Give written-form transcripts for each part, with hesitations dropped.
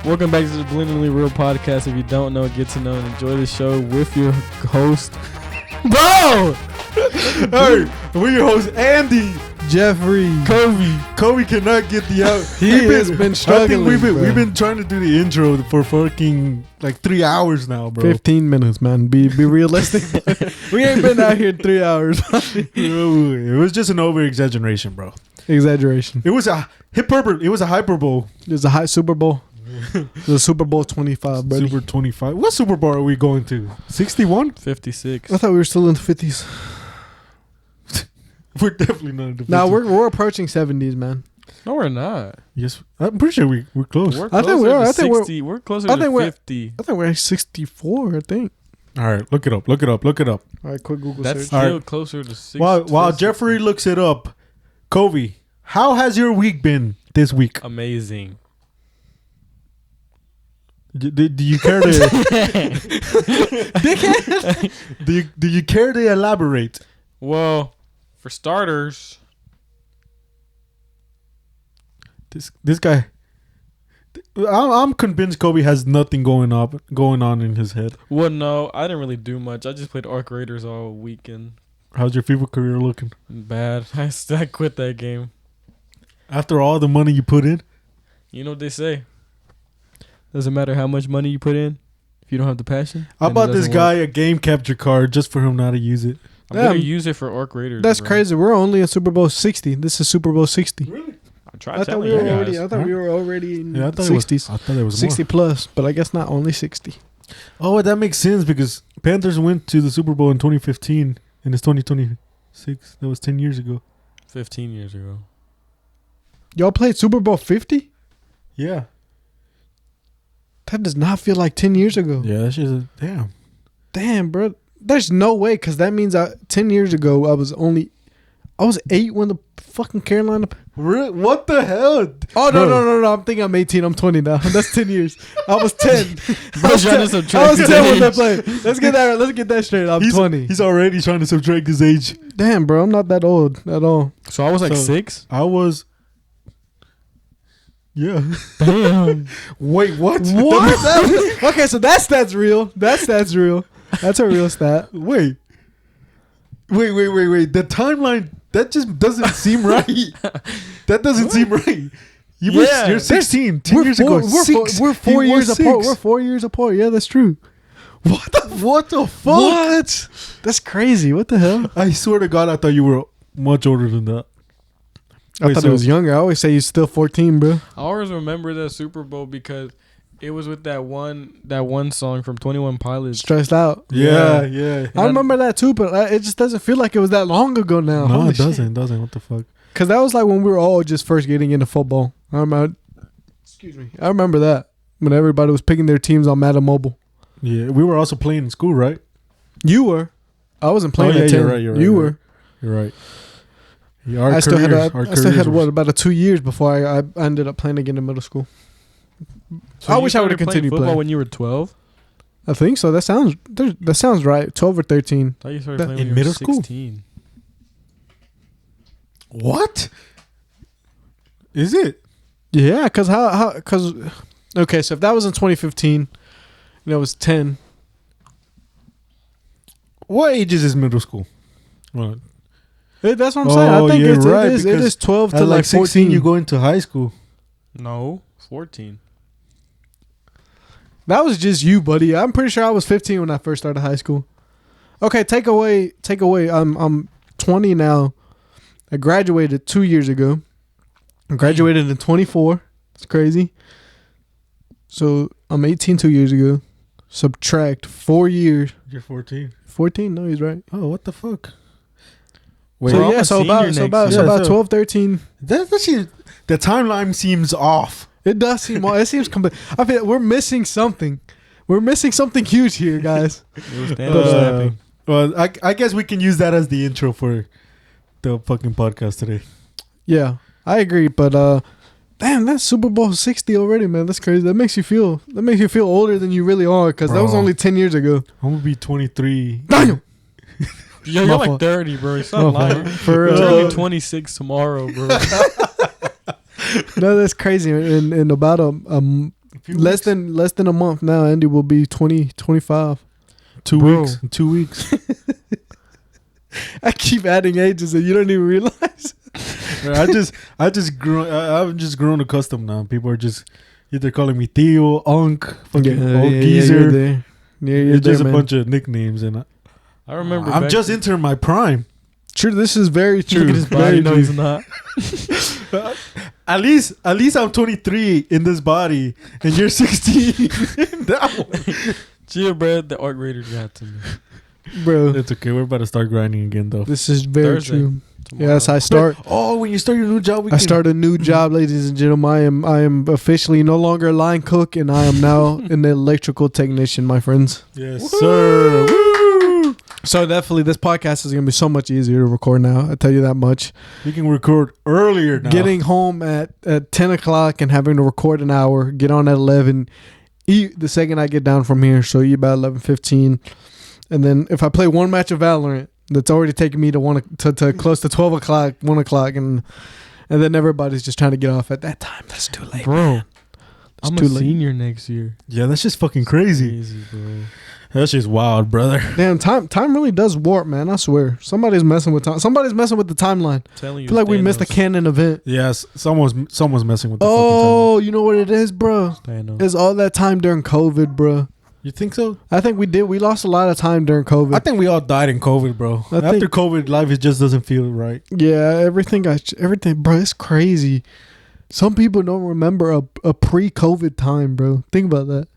Welcome back to the Belaydingly Real podcast. If you don't know, get to know and enjoy the show with your host, bro. Hey, we're your host, Andy. Jeffrey. Kobe cannot get the out. He has been struggling. I think we've been trying to do the intro for fucking like 3 hours now, bro. 15 minutes, man. Be realistic. We ain't been out here 3 hours. It was just an over exaggeration, bro. Exaggeration. It was a hyperbole. It was a hyperbole. There's a high Super Bowl. The Super Bowl 25, buddy. Super 25. What Super Bowl are we going to? 61? 56. I thought we were still in the 50s. We're definitely not in the 50s. Now we're approaching 70s, man. No, we're not. Yes, I'm pretty sure we're close. We're I closer think we are. to I think 60. We're closer to 50. I think we're at 64, I think. All right, look it up. All right, quick Google That's search. still Right. closer to 60. While Jeffrey looks it up, Kobe, how has your week been this week? Amazing. Do you care to? do you care to elaborate? Well, for starters, This guy, I'm convinced Kobe has nothing going on in his head. well, no, I didn't really do much. I just played Arc Raiders all weekend. How's your FIFA career looking? Bad. I quit that game. After all the money you put in? You know what they say. Doesn't matter how much money you put in if you don't have the passion. I then it bought this doesn't guy work. a game capture card just for him not to use it. I'm gonna Damn. use it for Arc Raiders. That's bro. crazy. We're only in Super Bowl 60. This is Super Bowl 60. Really? I tried I thought telling we you were guys. already. I thought we were already in Yeah, I thought 60s. I thought it was 60 more. plus, but I guess not only 60. Oh, that makes sense because Panthers went to the Super Bowl in 2015 and it's 2026. That was 10 years ago. 15 years ago. Y'all played Super Bowl 50? Yeah. That does not feel like 10 years ago. Yeah, that's just damn. Damn, bro. There's no way, because that means 10 years ago, I was 8 when the fucking Carolina. Really? What the hell? Oh, Bro. no. I'm thinking I'm 18. I'm 20 now. That's 10 years. I was 10. Bro, trying to subtract I was his 10 when they age. played. Let's get that straight. I'm 20. He's already trying to subtract his age. Damn, bro. I'm not that old at all. So I was like So- 6? I was. Yeah. Damn. Wait, what? Okay, so that's real. That's real. That's a real stat. Wait. The timeline, that just doesn't seem right. That doesn't seem right. You're 16. 10 years ago. We're 4 years apart. We're 4 years apart. Yeah, that's true. What the fuck? What? That's crazy. What the hell? I swear to God, I thought you were much older than that. I Wait, thought so- it was younger. I always say you're still 14, bro. I always remember that Super Bowl because it was with that one song from 21 Pilots. Stressed out. Yeah. I remember that too, but it just doesn't feel like it was that long ago now. No, Holy it doesn't. What the fuck? Because that was like when we were all just first getting into football. I remember that when everybody was picking their teams on Madden Mobile. Yeah, we were also playing in school, right? You were. I wasn't playing yeah, at 10. you're right, You were. You're right. Yeah, our I still had were- about 2 years before I ended up playing again in middle school. So I you wish I would have started continued football playing. when you were 12. I think so. That sounds right. 12 or 13. I thought you started That- playing in when you middle were school? 16. What? Is it? Yeah, because okay, so if that was in 2015, and it was 10. What age is middle school? Well, That's what I'm saying. I think yeah, it right, is because 12 to at like 16, 14. you go into high school. No, 14. That was just you, buddy. I'm pretty sure I was 15 when I first started high school. Okay, take away. I'm 20 now. I graduated 2 years ago. I graduated in 24. It's crazy. So I'm 18 2 years ago. Subtract 4 years. You're 14. 14? No, he's right. Oh, what the fuck? Wait, So I'm yeah, a so senior about next so year. about so- 12, 13. The timeline seems off. It does seem. It seems complete. I feel we're missing something. We're missing something huge here, guys. It was damn snapping. Well, I guess we can use that as the intro for the fucking podcast today. Yeah, I agree. But damn, that's Super Bowl 60 already, man. That's crazy. That makes you feel older than you really are, because that was Bro. only 10 years ago. I'm gonna be 23. Damn. Yo, you're My like fault. 30, bro. Stop lying. For You're turning 26 tomorrow, bro. no, that's crazy. In about Less than a month now. Andy will be 25. 2 Bro. weeks. 2 weeks. I keep adding ages and you don't even realize. I've just grown accustomed now. People are just either calling me Theo, Unk, fucking old geezer. It's just a bunch of nicknames, and I remember. I'm just entering my prime. True, this is very true. Look at his body. No, he's not. At least I'm 23 in this body, and you're 16 in that one. Gia, bro, the art rater got to me. Bro, It's okay. We're about to start grinding again, though. this is very Thursday. true. Tomorrow. Yes, I start. Oh, when you start your new job, I start a new job, ladies and gentlemen. I am officially no longer a line cook, and I am now an electrical technician, my friends. Yes, sir. Woo! So definitely, this podcast is gonna be so much easier to record now. I tell you that much. We can record earlier now. Getting home at 10 o'clock and having to record an hour. Get on at 11. Eat the second I get down from here. So you about 11:15, and then if I play one match of Valorant, that's already taking me to close to 12 o'clock, 1 o'clock, and then everybody's just trying to get off at that time. That's too late, Bro. It's I'm too a late. senior next year. Yeah, that's just fucking crazy. Crazy, bro. That's just wild, brother. Damn, time really does warp, man. I swear. Somebody's messing with time. Somebody's messing with the timeline. Telling I you, feel like we missed a canon event. Yes, someone's messing with the Oh, you know what it is, bro? Thanos. It's all that time during COVID, bro. fucking time. You think so? I think we did. We lost a lot of time during COVID. I think we all died in COVID, bro. I After think- COVID, life it just doesn't feel right. Yeah, everything, bro. It's crazy. Some people don't remember a pre-COVID time, bro. Think about that.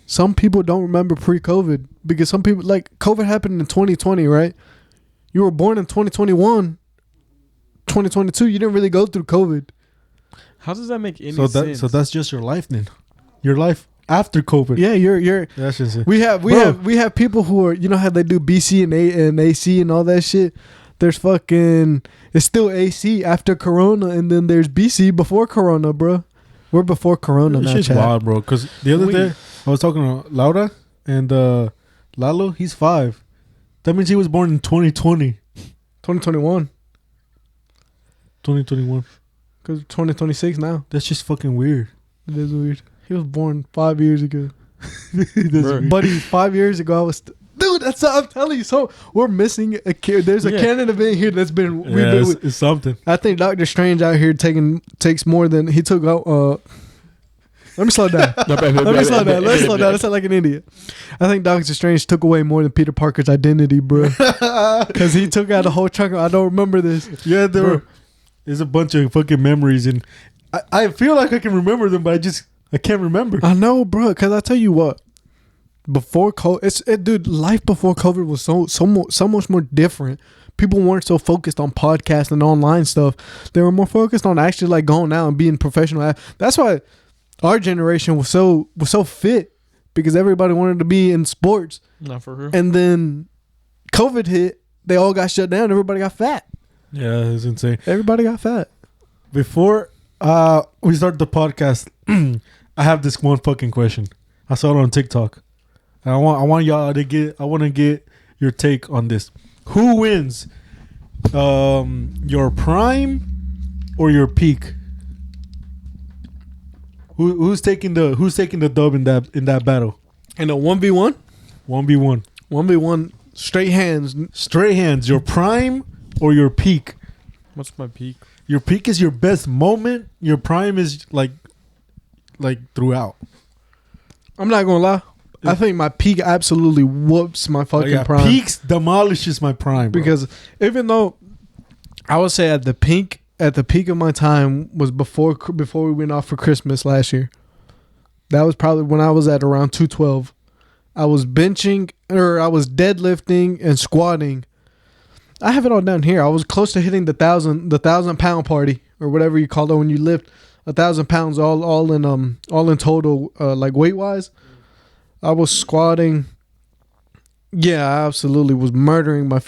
Some people don't remember pre-COVID because some people, like, COVID happened in 2020, right? You were born in 2021, 2022. You didn't really go through COVID. How does that make any So sense? that's just your life then. Your life after COVID. Yeah, you're. That's just it. We have people who are, you know how they do BC and AC and all that shit. There's fucking, it's still AC after Corona, and then there's BC before Corona, bro. We're before Corona It's now, just chat. wild, bro. Because the other day I was talking to Laura and Lalo. He's 5. That means he was born in 2020, 2021, 2021. because 2026 now. That's just fucking weird. It is weird. He was born 5 years ago. Bro. Buddy, 5 years ago, I was... Dude, that's what I'm telling you. So, we're missing a kid. There's a canon event here that's been... It's something. I think Doctor Strange out here takes more than... He took out... Let me slow down. Let's slow down. Let's sound like an idiot. I think Doctor Strange took away more than Peter Parker's identity, bro. Because he took out a whole chunk of... I don't remember this. Yeah, there's a bunch of fucking memories, and I feel like I can remember them, but I can't remember. I know, bro. Because I tell you what, before COVID, dude, life before COVID was so much more different. People weren't so focused on podcasts and online stuff. They were more focused on actually like going out and being professional. That's why our generation was so fit, because everybody wanted to be in sports. Not for real. And then COVID hit. They all got shut down. Everybody got fat. Yeah, it's insane. Everybody got fat. Before we start the podcast, I have this one fucking question. I saw it on TikTok. And I want y'all to get your take on this. Who wins? Your prime or your peak? Who's taking the dub in that battle? And a 1v1? 1v1. 1v1 straight hands. Straight hands. Your prime or your peak? What's my peak? Your peak is your best moment. Your prime is like throughout. I'm not gonna lie. I think my peak absolutely whoops my fucking prime. Peaks demolishes my prime, bro. Because even though I would say at the peak of my time was before we went off for Christmas last year. That was probably when I was at around 212. I was benching, or I was deadlifting and squatting. I have it all down here. I was close to hitting the 1,000-pound party, or whatever you call it when you lift 1,000 pounds all in total, like weight wise. I was squatting. Yeah, I absolutely was murdering my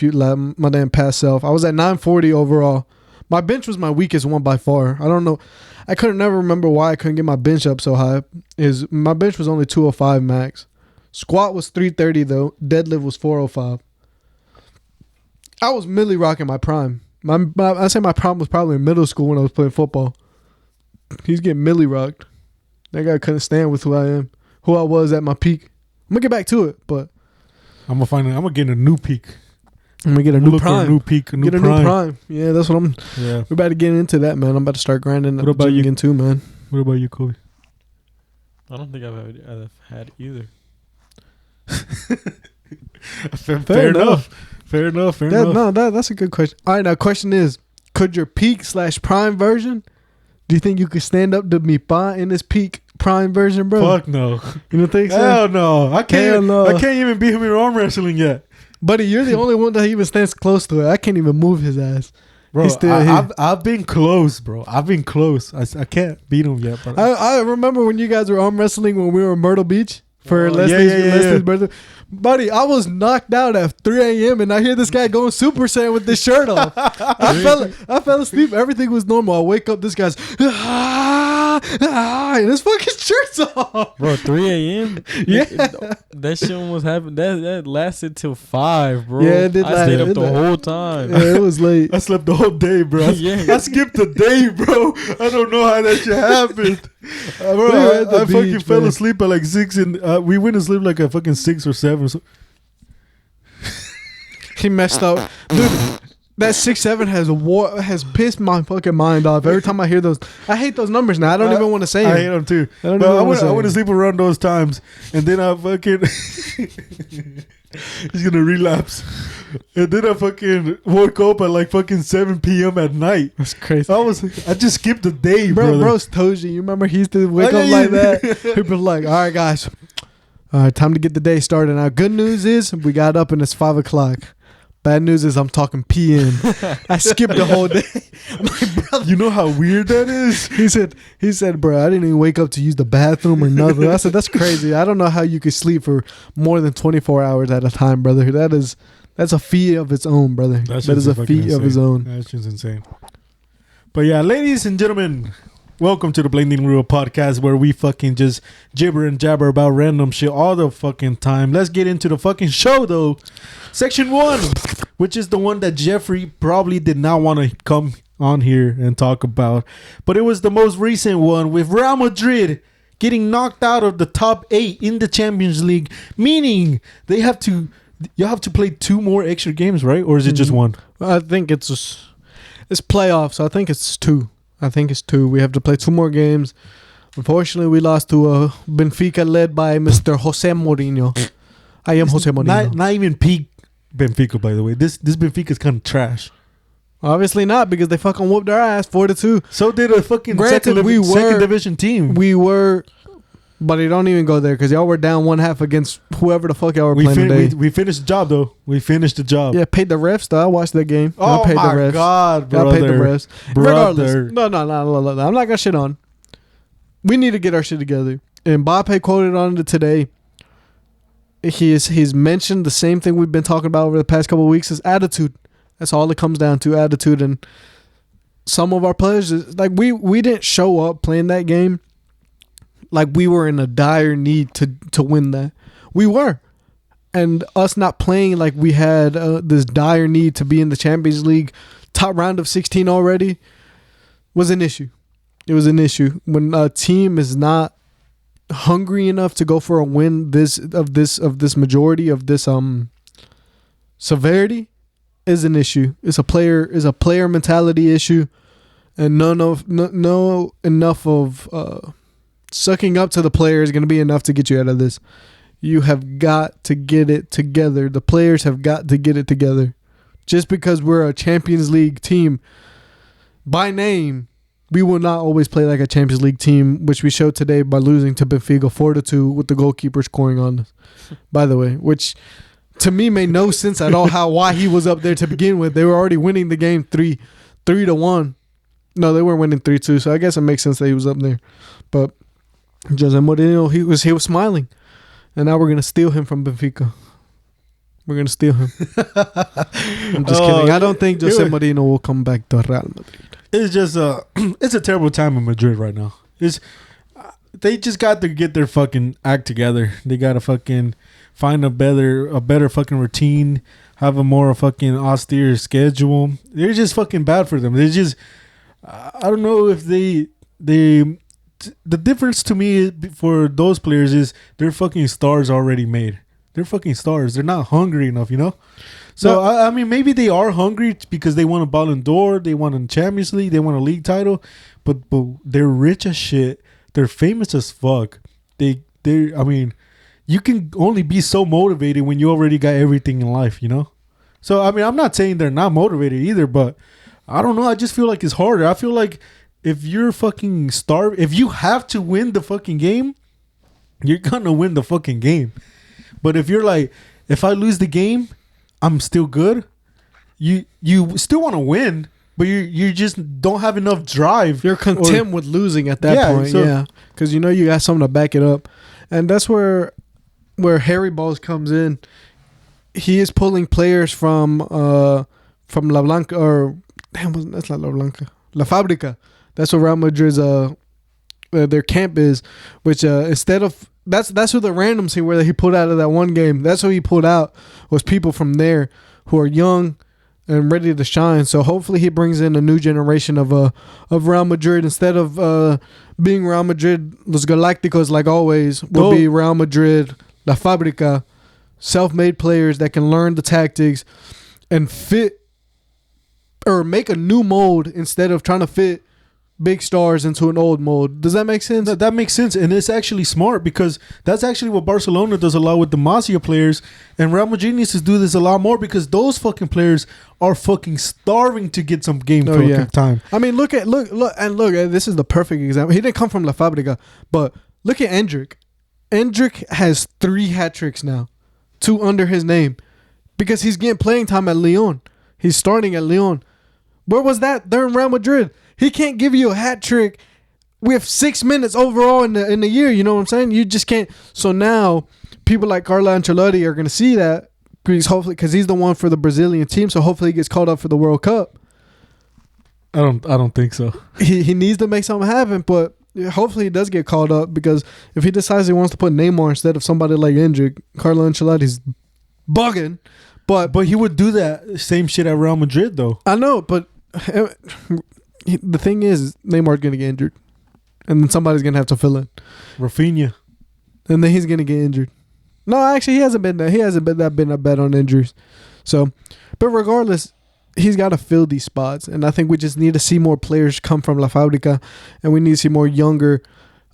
damn past self. I was at 940 overall. My bench was my weakest one by far. I don't know. I couldn't never remember why I couldn't get my bench up so high. My bench was only 205 max. Squat was 330 though. Deadlift was 405. I was Millie rocking my prime. I say my prime was probably in middle school when I was playing football. He's getting Millie rocked. That guy couldn't stand with who I am, who I was at my peak. I'm gonna get back to it, but I'm gonna get a new peak. I'm gonna get a new prime. A new peak, a new get prime. a new prime. Yeah, that's what I'm. Yeah. We're about to get into that, man. I'm about to start grinding. What about you again too, man? What about you, Kobe? I don't think I've had either. Fair enough. Fair enough. No, that's a good question. All right, now question is, could your peak / prime version? Do you think you could stand up to mi pa in this peak prime version, bro? Fuck no. You don't think so? Hell no. I can't. Hell no. I can't even beat him in arm wrestling yet. Buddy, you're the only one that even stands close to it. I can't even move his ass. Bro, He's still here. I've been close, bro. I've been close. I can't beat him yet. But I remember when you guys were arm wrestling when we were in Myrtle Beach for Leslie's birthday. Buddy, I was knocked out at 3 a.m. and I hear this guy going Super Saiyan with this shirt off. I fell asleep. Everything was normal. I wake up, this guy's and his fucking shirt's off. Bro, 3 a.m.? Yeah. That shit almost happened. That lasted till 5, bro. Yeah, it did I stayed up last. the whole time. Yeah, it was late. I slept the whole day, bro. Yeah. I skipped the day, bro. I don't know how that shit happened. Bro, I fucking beach, fell man. asleep at like 6 and we went to sleep like at fucking 6 or 7. So He messed up. Dude, that 6'7" has pissed my fucking mind off. Every time I hear those, I hate those numbers now. I don't even want to say I them. hate them too. I don't But even I wanna say went to it. sleep around those times, and then I fucking he's gonna relapse, and then I fucking woke up at like fucking 7 p.m. at night. That's crazy. I just skipped the day, Bro, brother. bro's Toji. You remember he used to wake Oh, up yeah, like yeah. that? He'd be like, all right, guys. All right, time to get the day started. Now, good news is we got up and it's 5 o'clock. Bad news is I'm talking PM. I skipped the whole day. I'm like, brother. You know how weird that is? He said, bro, I didn't even wake up to use the bathroom or nothing. I said, that's crazy. I don't know how you could sleep for more than 24 hours at a time, brother. That's a feat of its own, brother. That is a feat of its own. That's just insane. But yeah, ladies and gentlemen, welcome to the Belaydingly Real podcast, where we fucking just gibber and jabber about random shit all the fucking time. Let's get into the fucking show, though. Section 1, which is the one that Jeffrey probably did not want to come on here and talk about. But it was the most recent one with Real Madrid getting knocked out of the top 8 in the Champions League, meaning you have to play 2 more extra games, right? Or is it just 1? I think it's playoffs. So I think it's 2. We have to play 2 more games. Unfortunately, we lost to Benfica led by Mr. Jose Mourinho. I am Jose Mourinho. Not even peak Benfica, by the way. This Benfica is kind of trash. Obviously not, because they fucking whooped our ass 4-2. So did a fucking Granted, second division team. We were, but it don't even go there because y'all were down 1/2 against whoever the fuck y'all were playing today. We finished the job, though. We finished the job. Yeah, paid the refs though. I watched that game. Oh I paid my the refs. God, brother. I paid the refs. Regardless, Brother. no. I'm not gonna shit on. We need to get our shit together. And Mbappe quoted on it today. He's mentioned the same thing we've been talking about over the past couple of weeks is attitude. That's all it comes down to, attitude. And some of our players, like we didn't show up playing that game like we were in a dire need to win that. We were. And us not playing like we had this dire need to be in the Champions League top round of 16 already was an issue. It was an issue. When a team is not hungry enough to go for a win of this majority of this severity is an issue. It's a player mentality issue, and no enough of sucking up to the player is going to be enough to get you out of this. You have got to get it together. The players have got to get it together. Just because we're a Champions League team by name, we will not always play like a Champions League team, which we showed today by losing to Benfica 4-2 with the goalkeeper scoring on us, by the way, which to me made no sense at all why he was up there to begin with. They were already winning the game 3-1. No, they weren't winning 3-2, so I guess it makes sense that he was up there. But Jose Mourinho, he was smiling. And now we're going to steal him from Benfica. We're going to steal him. I'm just kidding. I don't think Jose Mourinho will come back to Real Madrid. It's just it's a terrible time in Madrid right now. They just got to get their fucking act together. They got to fucking find a better fucking routine, have a more fucking austere schedule. They're just fucking bad for them. They just I don't know if they the difference to me for those players is they're fucking stars already made. They're fucking stars. They're not hungry enough, you know. So No. I mean, maybe they are hungry because they want a Ballon d'Or, they want a Champions League, they want a league title, but they're rich as shit. They're famous as fuck. They I mean, you can only be so motivated when you already got everything in life, you know. So I mean, I'm not saying they're not motivated either, but I don't know. I just feel like it's harder. I feel like if you're fucking starved, if you have to win the fucking game, you're gonna win the fucking game. But if you're like, if I lose the game, I'm still good. You still want to win, but you just don't have enough drive. You're content with losing at that point, yeah, because you know you got something to back it up, and that's where Harry Balls comes in. He is pulling players from La Blanca, or damn, that's not La Blanca, La Fábrica. That's what Real Madrid's their camp is, which instead of that's who the randoms where he pulled out of that one game. That's who he pulled out was people from there who are young and ready to shine. So hopefully he brings in a new generation of Real Madrid instead of being Real Madrid Los Galácticos like always. Will be Real Madrid La Fábrica, self-made players that can learn the tactics and fit or make a new mold instead of trying to fit big stars into an old mold. Does that make sense? That makes sense, and it's actually smart because that's actually what Barcelona does a lot with the Masia players, and Real Madrid needs to do this a lot more because those fucking players are fucking starving to get some game time. I mean, look. This is the perfect example. He didn't come from La Fábrica, but look at Endrick. Endrick has 3 hat tricks now, 2 under his name, because he's getting playing time at Lyon. He's starting at Lyon. Where was that? They're in Real Madrid. He can't give you a hat trick with 6 minutes overall in the year. You know what I'm saying? You just can't. So now people like Carlo Ancelotti are going to see that because he's the one for the Brazilian team. So hopefully he gets called up for the World Cup. I don't think so. He needs to make something happen, but hopefully he does get called up because if he decides he wants to put Neymar instead of somebody like Endrick, Carlo Ancelotti's bugging. But he would do that same shit at Real Madrid though. I know, but the thing is, Neymar's going to get injured. And then somebody's going to have to fill in. Rafinha. And then he's going to get injured. No, actually, he hasn't been that bad on injuries. So, but regardless, he's got to fill these spots. And I think we just need to see more players come from La Fábrica. And we need to see more younger,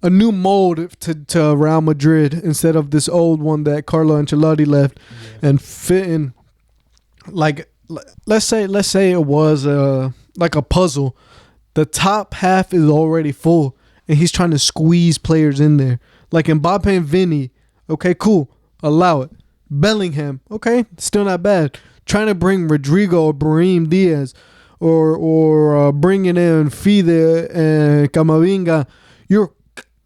a new mold to Real Madrid instead of this old one that Carlo Ancelotti left and fit in. Like, let's say it was like a puzzle. The top half is already full, and he's trying to squeeze players in there. Like Mbappe and Vinny, okay, cool, allow it. Bellingham, okay, still not bad. Trying to bring Rodrigo or Brahim Diaz or bringing in Fide and Camavinga, you're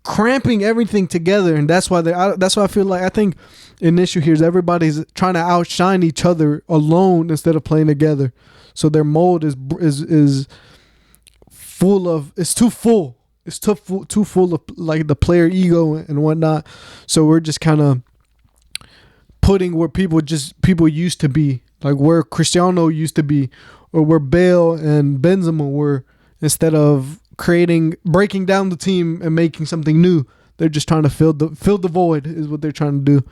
cramping everything together, and that's why I feel like I think an issue here is everybody's trying to outshine each other alone instead of playing together. So their mold is full of, it's too full. It's too full of like the player ego and whatnot. So we're just kind of putting where people used to be, like where Cristiano used to be, or where Bale and Benzema were, instead of breaking down the team and making something new. They're just trying to fill the void is what they're trying to do.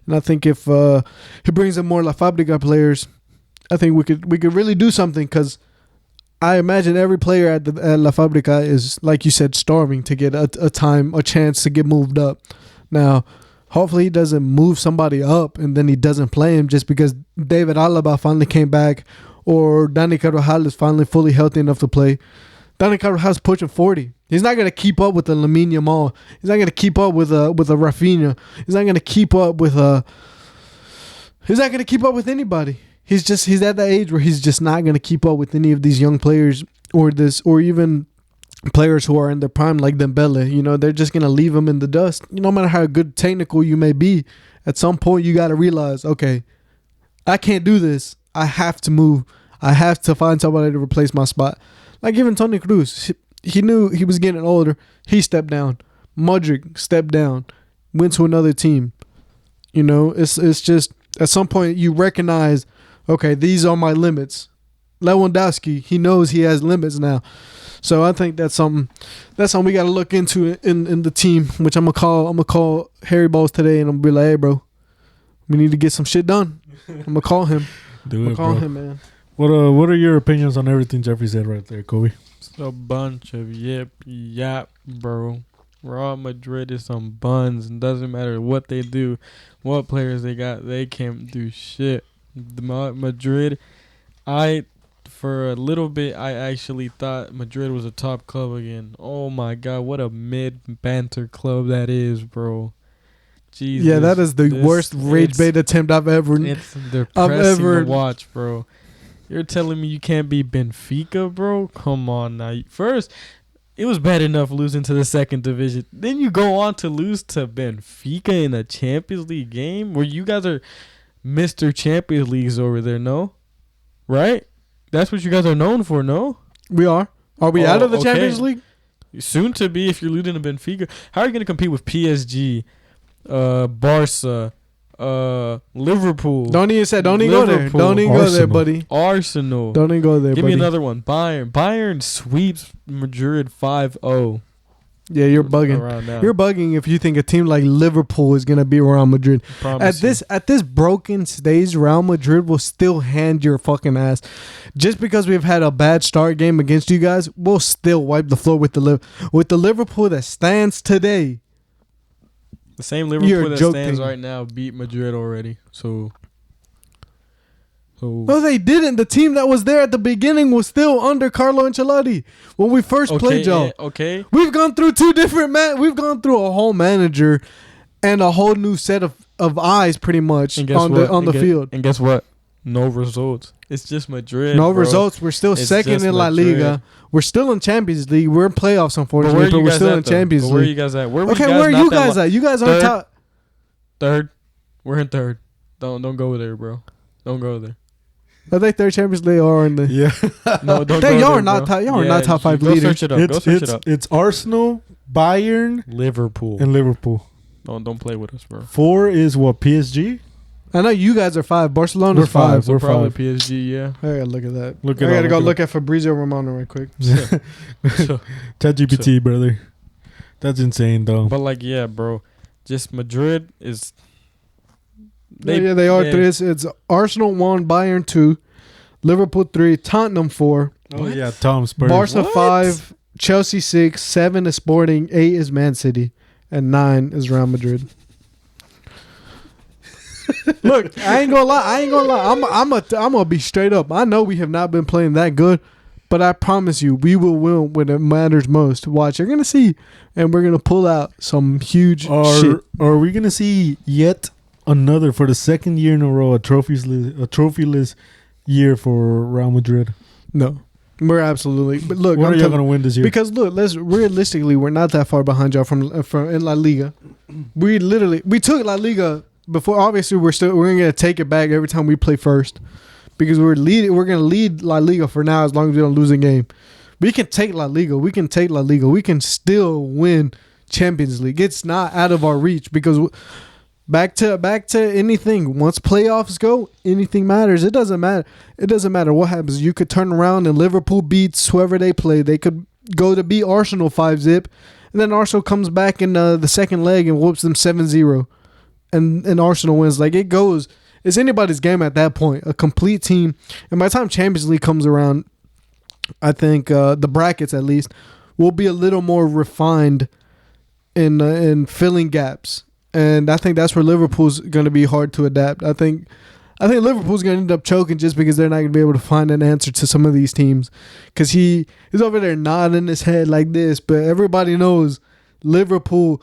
And I think if he brings in more La Fábrica players, I think we could really do something, because I imagine every player at La Fábrica is, like you said, starving to get a chance to get moved up. Now, hopefully he doesn't move somebody up and then he doesn't play him just because David Alaba finally came back or Dani Carvajal is finally fully healthy enough to play. Dani Carvajal's pushing 40. He's not going to keep up with the Lamine Yamal. He's not going to keep up with a Rafinha. He's not going to keep up with He's not going to keep up with anybody. He's at that age where he's just not going to keep up with any of these young players or even players who are in their prime like Dembele. You know, they're just going to leave him in the dust. No matter how good technical you may be, at some point you got to realize, okay, I can't do this. I have to move. I have to find somebody to replace my spot. Like even Toni Kroos, he knew he was getting older. He stepped down. Modric stepped down, went to another team. You know, it's just at some point you recognize, okay, these are my limits. Lewandowski, he knows he has limits now. So I think that's something we got to look into in the team. Which I'm gonna call Harry Balls today, and I'm gonna be like, hey, bro, we need to get some shit done. I'm gonna call him. Call him, man. What are your opinions on everything Jeffrey said right there, Kobe? It's a bunch of yap, bro. Real Madrid is some buns. It doesn't matter what they do, what players they got, they can't do shit. Madrid, for a little bit, I actually thought Madrid was a top club again. Oh my God, what a mid-banter club that is, bro. Jesus, yeah, that is the worst rage bait attempt I've ever. It's depressing to watch, bro. You're telling me you can't beat Benfica, bro? Come on now. First, it was bad enough losing to the second division. Then you go on to lose to Benfica in a Champions League game where you guys are Mr. Champions Leagues over there, no? Right? That's what you guys are known for, no? We are. Are we out of the Champions League? Soon to be if you're losing to Benfica. How are you going to compete with PSG, Barca, Liverpool? Don't even go there. Don't even go there, buddy. Arsenal. Don't even go there, Give buddy. me another one. Bayern sweeps Madrid 5-0. Yeah, you're bugging. You're bugging if you think a team like Liverpool is gonna be Real Madrid. At this broken stage, Real Madrid will still hand your fucking ass. Just because we've had a bad start game against you guys, we'll still wipe the floor with the Liverpool that stands today. The same Liverpool that stands right now beat Madrid already. So no, they didn't. The team that was there at the beginning was still under Carlo Ancelotti when we first played y'all. Okay. We've gone through two different We've gone through a whole manager and a whole new set of eyes, pretty much on the field. And guess what? No results. It's just Madrid. No results. We're still second in La Liga. We're still in Champions League. We're in playoffs, unfortunately, but we're still in Champions League. Where are you guys at? Where are you guys at? You guys are on top. Third. We're in third. Don't go there, bro. Don't go there. I think third Champions League are in the No, don't go there, y'all are not top. Y'all are not top 5 leaders. Go search it up. It's Arsenal, Bayern, Liverpool, and Liverpool. Don't play with us, bro. 4 is what, PSG? I know you guys are 5. Barcelona's 5. We're probably PSG. Yeah. I gotta look at that. I gotta go look at Fabrizio Romano right quick. ChatGPT, brother. That's insane, though. But bro, just Madrid is. They are 3. It's Arsenal 1, Bayern 2, Liverpool 3, Tottenham 4. Oh yeah, Tom Spurs. Barca 5, Chelsea 6, 7 is Sporting, 8 is Man City, and 9 is Real Madrid. Look, I ain't gonna lie. I'm gonna be straight up. I know we have not been playing that good, but I promise you, we will win when it matters most. Watch, you're gonna see, and we're gonna pull out some huge shit. Are we gonna see yet another, for the second year in a row, a trophyless year for Real Madrid? No, we're absolutely. But look, what are y'all gonna win this year? Because look, realistically, we're not that far behind y'all from in La Liga. We took La Liga before. Obviously, we're gonna take it back every time we play first, because we're gonna lead La Liga for now as long as we don't lose a game. We can take La Liga. We can still win Champions League. It's not out of our reach, because. Back to anything. Once playoffs go, anything matters. It doesn't matter. It doesn't matter what happens. You could turn around and Liverpool beats whoever they play. They could go to beat Arsenal 5-0, and then Arsenal comes back in the second leg and whoops them 7-0, and Arsenal wins. It goes. It's anybody's game at that point. A complete team. And by the time Champions League comes around, I think the brackets at least will be a little more refined in filling gaps. And I think that's where Liverpool's going to be hard to adapt. I think Liverpool's going to end up choking just because they're not going to be able to find an answer to some of these teams. Because he's over there nodding his head like this, but everybody knows Liverpool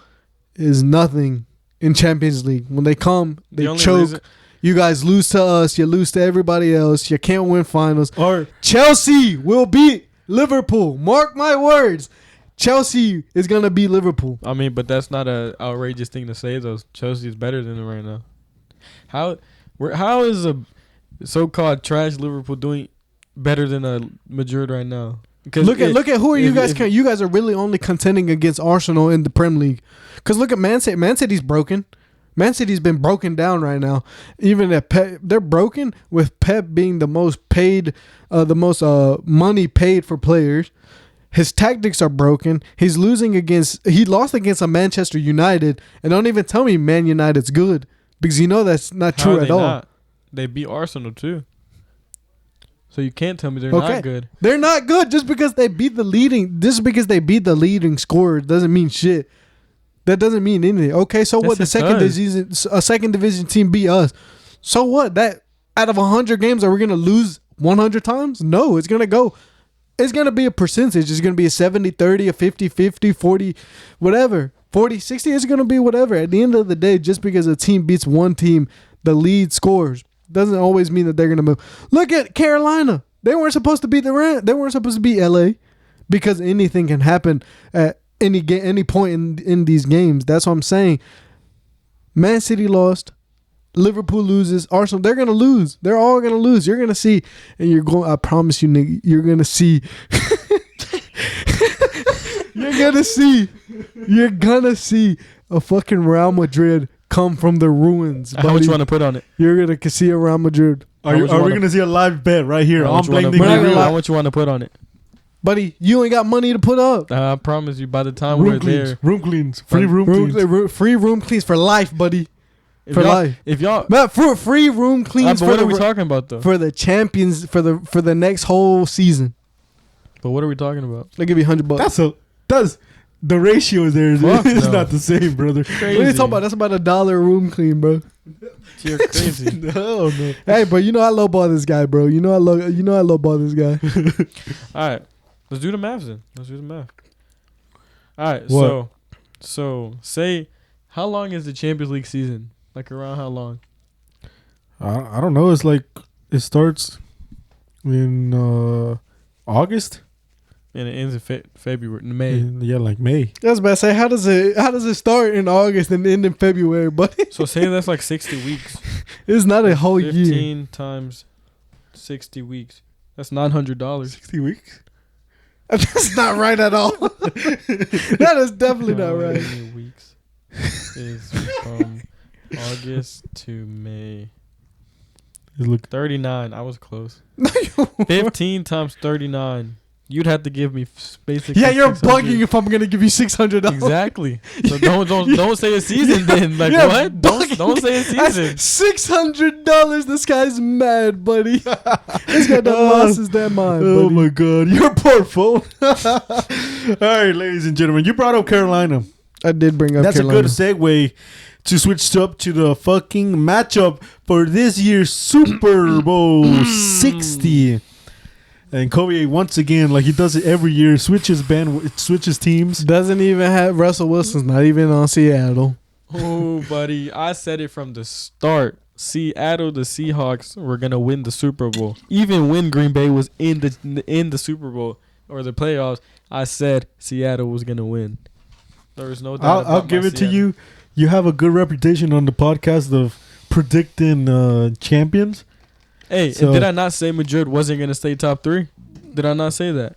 is nothing in Champions League. When they come, they choke. You guys lose to us. You lose to everybody else. You can't win finals. Or Chelsea will beat Liverpool. Mark my words. Chelsea is going to beat Liverpool. I mean, but that's not an outrageous thing to say, though. Chelsea is better than them right now. How is a so-called trash Liverpool doing better than a Madrid right now? Look at who are you guys? You guys are really only contending against Arsenal in the Premier League. Because look at Man City. Man City's broken. Man City's been broken down right now. Even at Pep, they're broken with Pep being the most paid, the most money paid for players. His tactics are broken. He lost against a Manchester United, and don't even tell me Man United's good because you know that's not How true are at they all. not? They beat Arsenal too. So you can't tell me they're not good. They're not good just because they beat the leading scorer doesn't mean shit. That doesn't mean anything. Okay, so Yes, what? A second division team beat us. So what? That out of 100 games, are we gonna lose 100 times? No, it's gonna go. It's gonna be a percentage. It's gonna be a 70-30, a 50-50, 40, whatever. 40-60. It's gonna be whatever. At the end of the day, just because a team beats one team, the lead scores doesn't always mean that they're gonna move. Look at Carolina. They weren't supposed to beat the Rams. They weren't supposed to beat LA because anything can happen at any point in these games. That's what I'm saying. Man City lost. Liverpool loses. Arsenal, they're gonna lose. They're all gonna lose. You're gonna see, and you're going. I promise you, nigga, you're gonna see. You're gonna see a fucking Real Madrid come from the ruins. How much you want to put on it? You're gonna see a Real Madrid. Are we gonna see a live bet right here? How I'm much you wanna Belaydingly put- Real. How much you want to put on it? Buddy, you ain't got money to put up. I promise you, by the time Room we're cleans. there, Room cleans. Free room cleans. Free room cleans for life, buddy. if For y'all, life. if y'all, Not for free room cleans but for what are we the, talking about though? for the champions for the next whole season. But what are we talking about? I'll give you $100. That's the ratio there is Fuck it's no. not the same, brother. What are you talking about? That's about $1 room clean, bro. You're crazy. No. Hey, bro, you know I lowball this guy, bro. You know I lowball this guy. All right, let's do the math then. All right, What? so say, how long is the Champions League season? Like around how long? I don't know. It's like it starts in August. And it ends in February, May. Yeah, like May. I was about to say, how does it start in August and end in February, buddy? So say that's like 60 weeks. It's not a whole 15 year. times 60 weeks. That's $900. 60 weeks. That's not right at all. That is definitely not How right. many weeks is from August to May? Look, 39. I was close. 15 times 39. You'd have to give me basically. Yeah, you're 600. bugging if I'm gonna give you $600. Exactly. So don't say a season then. Like You're what? Don't say a season. $600. This guy's mad, buddy. This guy done lost his damn mind. oh buddy. my God, your poor phone. All right, ladies and gentlemen, you brought up Carolina. I did bring up That's Carolina. a good segue to switch up to the fucking matchup for this year's Super Bowl 60. And Kobe once again, like he does it every year, switches teams. Doesn't even have Russell Wilson's not even on Seattle. Oh, buddy, I said it from the start. Seattle, the Seahawks were gonna win the Super Bowl. Even when Green Bay was in the Super Bowl or the playoffs, I said Seattle was gonna win. There was no doubt. I'll give it to you. You have a good reputation on the podcast of predicting champions. Hey, So- and did I not say Madrid wasn't gonna stay top 3? Did I not say that?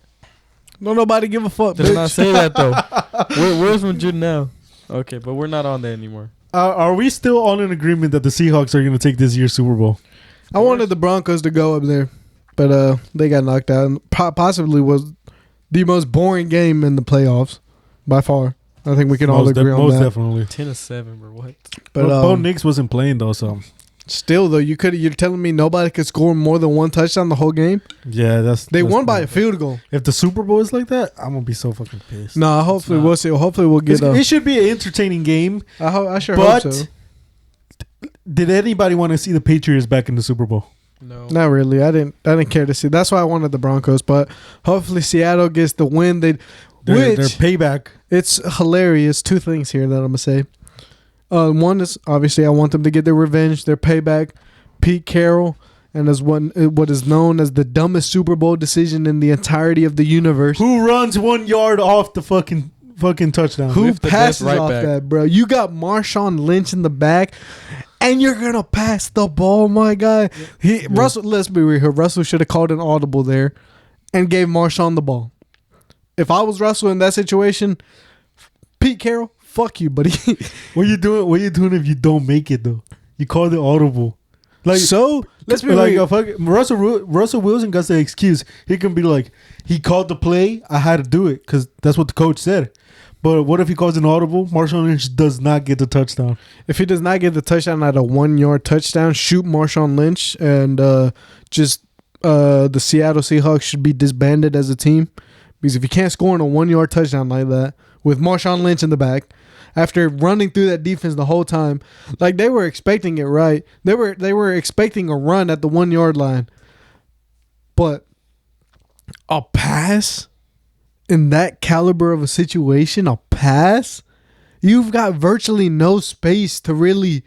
No, nobody give a fuck. Did I not Bitch. say that though? Where's Madrid now? Okay, but we're not on that anymore. Are we still all in agreement that the Seahawks are going to take this year's Super Bowl? I wanted the Broncos to go up there, but they got knocked out. And possibly was the most boring game in the playoffs by far. I think we can all agree on most that. definitely. 10-7, bro. What? But Bo Nix wasn't playing though, so still, though, you're telling me nobody could score more than one touchdown the whole game? yeah, They that's won by a bad. field goal. If the Super Bowl is like that, I'm gonna be so fucking pissed. No, hopefully not. we'll see. Hopefully we'll get. It should be an entertaining game. I sure But hope so. did anybody want to see the Patriots back in the Super Bowl? No. Not really. I didn't care to see. That's why I wanted the Broncos. But hopefully Seattle gets the win. Their payback. It's hilarious. Two things here that I'm gonna say. One is obviously I want them to get their revenge, their payback. Pete Carroll, and as what is known as the dumbest Super Bowl decision in the entirety of the universe. Who runs 1 yard off the fucking touchdown? Who With the passes best right off back. that, bro? You got Marshawn Lynch in the back, and you're gonna pass the ball, my guy. Russell, let's be real here. Russell should have called an audible there, and gave Marshawn the ball. If I was Russell in that situation, Pete Carroll, fuck you, buddy. What are you doing? What are you doing if you don't make it though? You call the audible. Like, so let's be like real. Russell Wilson got the excuse. He can be like, he called the play. I had to do it because that's what the coach said. But what if he calls an audible? Marshawn Lynch does not get the touchdown. If he does not get the touchdown at a 1 yard touchdown, shoot Marshawn Lynch and the Seattle Seahawks should be disbanded as a team. Because if you can't score on a 1 yard touchdown like that with Marshawn Lynch in the back, after running through that defense the whole time, like they were expecting it, right? They were expecting a run at the 1 yard line, but a pass in that caliber of a situation, a pass, you've got virtually no space to really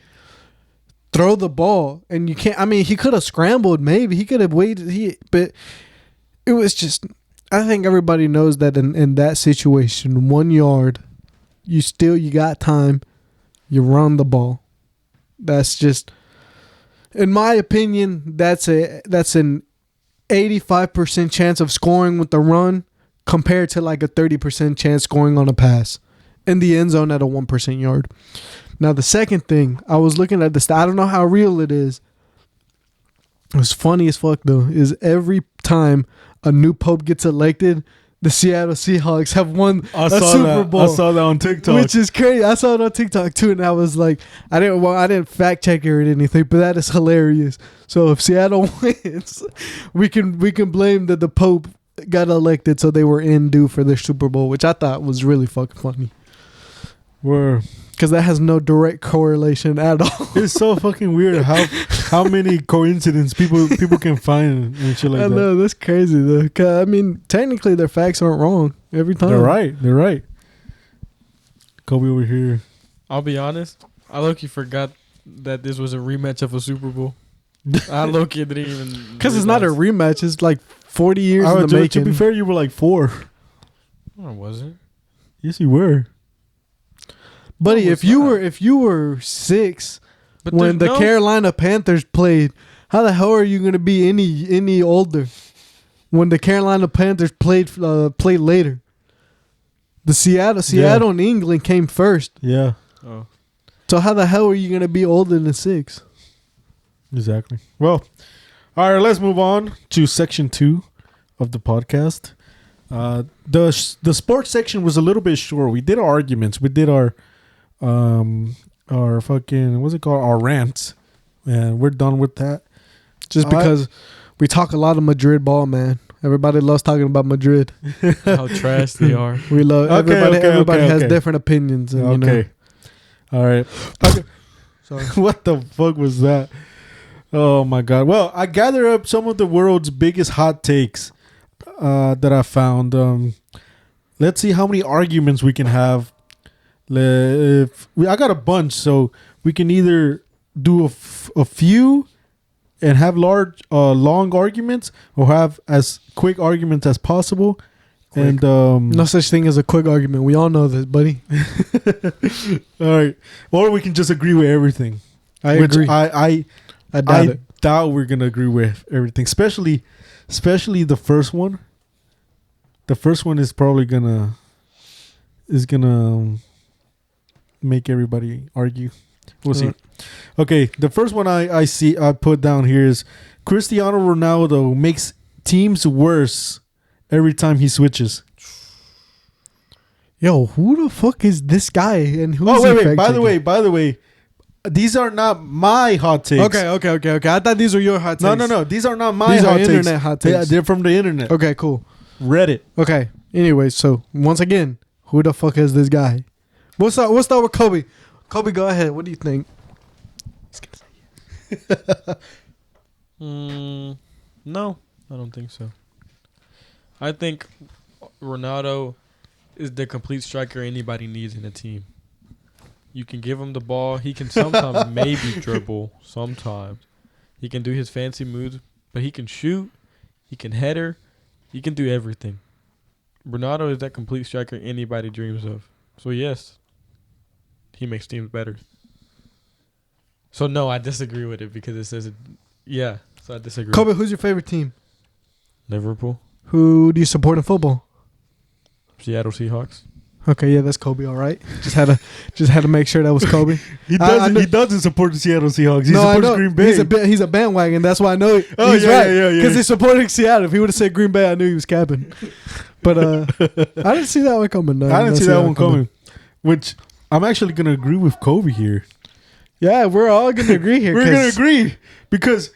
throw the ball, and you can't. I mean, he could have scrambled, maybe he could have waited. But it was just. I think everybody knows that in that situation, 1 yard. You got time. You run the ball. That's just, in my opinion, that's an 85% chance of scoring with the run compared to like a 30% chance scoring on a pass in the end zone at a 1% yard. Now the second thing, I was looking at this. I don't know how real it is. It was funny as fuck though. Is every time a new pope gets elected, the Seattle Seahawks have won a Super Bowl. I saw that on TikTok, which is crazy. I saw it on TikTok too, and I was like, I didn't fact check it or anything, but that is hilarious. So if Seattle wins, we can blame that the Pope got elected, so they were in due for their Super Bowl, which I thought was really fucking funny. Because that has no direct correlation at all. It's so fucking weird how many coincidences people can find and shit like that. I know, that's crazy though. 'Cause, I mean, technically their facts aren't wrong every time. They're right. Kobe over here. I'll be honest. I low-key forgot that this was a rematch of a Super Bowl. I low-key didn't even. Because it's not a rematch. It's like 40 years in the making. To be fair, you were like 4. No, I wasn't. Yes, you were. Buddy, if you were 6 But when the Carolina Panthers played, how the hell are you going to be any older when the Carolina Panthers played later? The Seattle and England came first. Yeah. Oh. So how the hell are you going to be older than 6? Exactly. Well, all right, let's move on to section 2 of the podcast. The sports section was a little bit short. We did our arguments. We did our fucking, what's it called? Our rants. And we're done with that. Just because we talk a lot of Madrid ball, man. Everybody loves talking about Madrid. How trash they are. We love everybody has different opinions. And, you know. All right. Okay. Sorry. What the fuck was that? Oh my god. Well, I gathered up some of the world's biggest hot takes that I found. Let's see how many arguments we can have. I got a bunch, so we can either do a few and have long arguments, or have as quick arguments as possible. Quick. And no such thing as a quick argument. We all know this, buddy. All right. Or we can just agree with everything. I agree. I doubt it. Doubt we're gonna agree with everything, especially the first one. The first one is probably gonna make everybody argue. We'll see. Okay, the first one I put down here is Cristiano Ronaldo makes teams worse every time he switches. Yo, who the fuck is this guy? And who's wait. By the way, these are not my hot takes. Okay. I thought these were your hot takes. No. These are not my hot takes. Internet hot takes. They're from the internet. Okay, cool. Reddit. Okay. Anyway, so once again, who the fuck is this guy? What's up with Kobe? Kobe, go ahead. What do you think? No, I don't think so. I think Ronaldo is the complete striker anybody needs in a team. You can give him the ball. He can sometimes maybe dribble. Sometimes. He can do his fancy moves, but he can shoot. He can header. He can do everything. Ronaldo is that complete striker anybody dreams of. So, yes, he makes teams better. So, no, I disagree with it because it says it. Yeah, so I disagree. Kobe, who's your favorite team? Liverpool. Who do you support in football? Seattle Seahawks. Okay, yeah, that's Kobe. All right, just had to make sure that was Kobe. He doesn't support the Seattle Seahawks. He No, I supports know. Green Bay. He's a bandwagon. That's why I know Oh, he's yeah, right. yeah. Because he's supporting Seattle. If he would have said Green Bay, I knew he was capping. But I didn't see that one coming. No, I didn't see that one coming. Which I'm actually gonna agree with Kobe here. Yeah, we're all gonna agree here. We're gonna agree because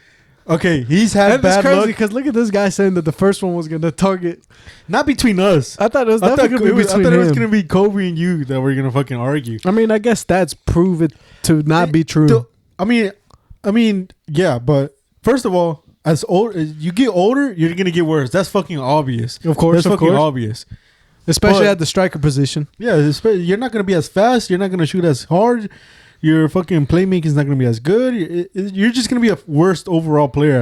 okay, he's had And it's bad crazy luck. because look at this guy saying that the first one was gonna target. Not between us. I thought it was I thought definitely gonna be between it was him. gonna be Kobe and you that were gonna fucking argue. I mean, I guess that's prove it to not be true. I mean, yeah, but first of all, as you get older, you're gonna get worse. That's fucking obvious. Of course, that's fucking obvious. Especially But- at the striker position. Yeah, you're not gonna be as fast. You're not gonna shoot as hard. Your fucking playmaking is not gonna be as good. You're just gonna be a worst overall player.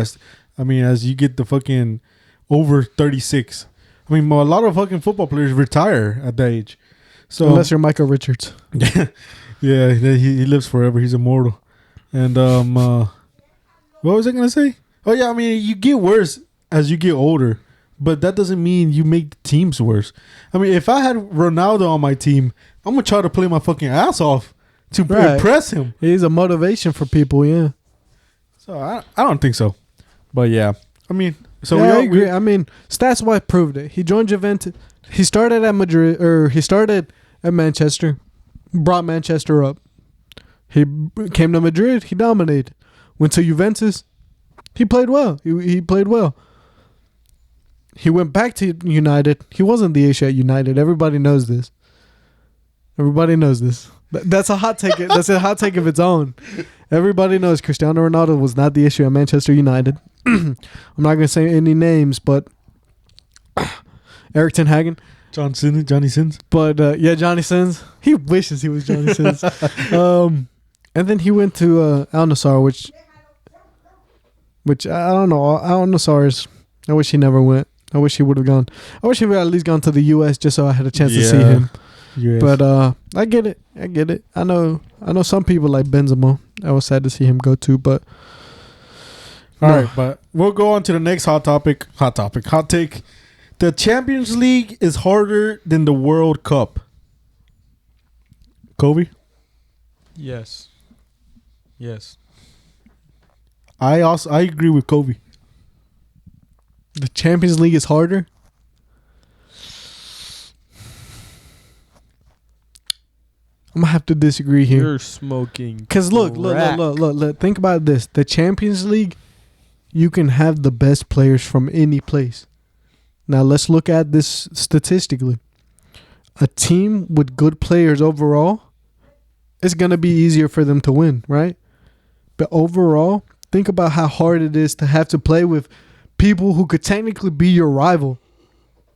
As you get the fucking over 36. I mean, a lot of fucking football players retire at that age. So Unless you're Michael Richards. yeah, he lives forever. He's immortal. And what was I gonna say? Oh yeah, I mean, you get worse as you get older, but that doesn't mean you make the teams worse. I mean, if I had Ronaldo on my team, I'm gonna try to play my fucking ass off to impress him. He's a motivation for people, yeah. So I don't think so, but yeah, I mean, so yeah, I agree. I mean, stats wise proved it. He joined Juventus. He started at Madrid, or he started at Manchester, brought Manchester up. He came to Madrid. He dominated. Went to Juventus. He played well. He played well. He went back to United. He wasn't the issue at United. Everybody knows this. Everybody knows this. That's a hot take. That's a hot take of its own. Everybody knows Cristiano Ronaldo was not the issue at Manchester United. I'm not going to say any names, but Eric Ten Hagen. Johnny Sins. But yeah, Johnny Sins. He wishes he was Johnny Sins. And then he went to Al Nassr, which I don't know. Al Nassr I wish he never went. I wish he would have gone. I wish he would have at least gone to the U.S. just so I had a chance to see him. Yes. But I get it. I know some people like Benzema. I was sad to see him go too, but all right, but we'll go on to the next hot topic. Hot take. The Champions League is harder than the World Cup. Kobe? Yes. I agree with Kobe. the Champions League is harder. I'm gonna have to disagree here. You're smoking. Cause look. Think about this. The Champions League, you can have the best players from any place. Now let's look at this statistically. A team with good players overall, it's gonna be easier for them to win, right? But overall, think about how hard it is to have to play with people who could technically be your rival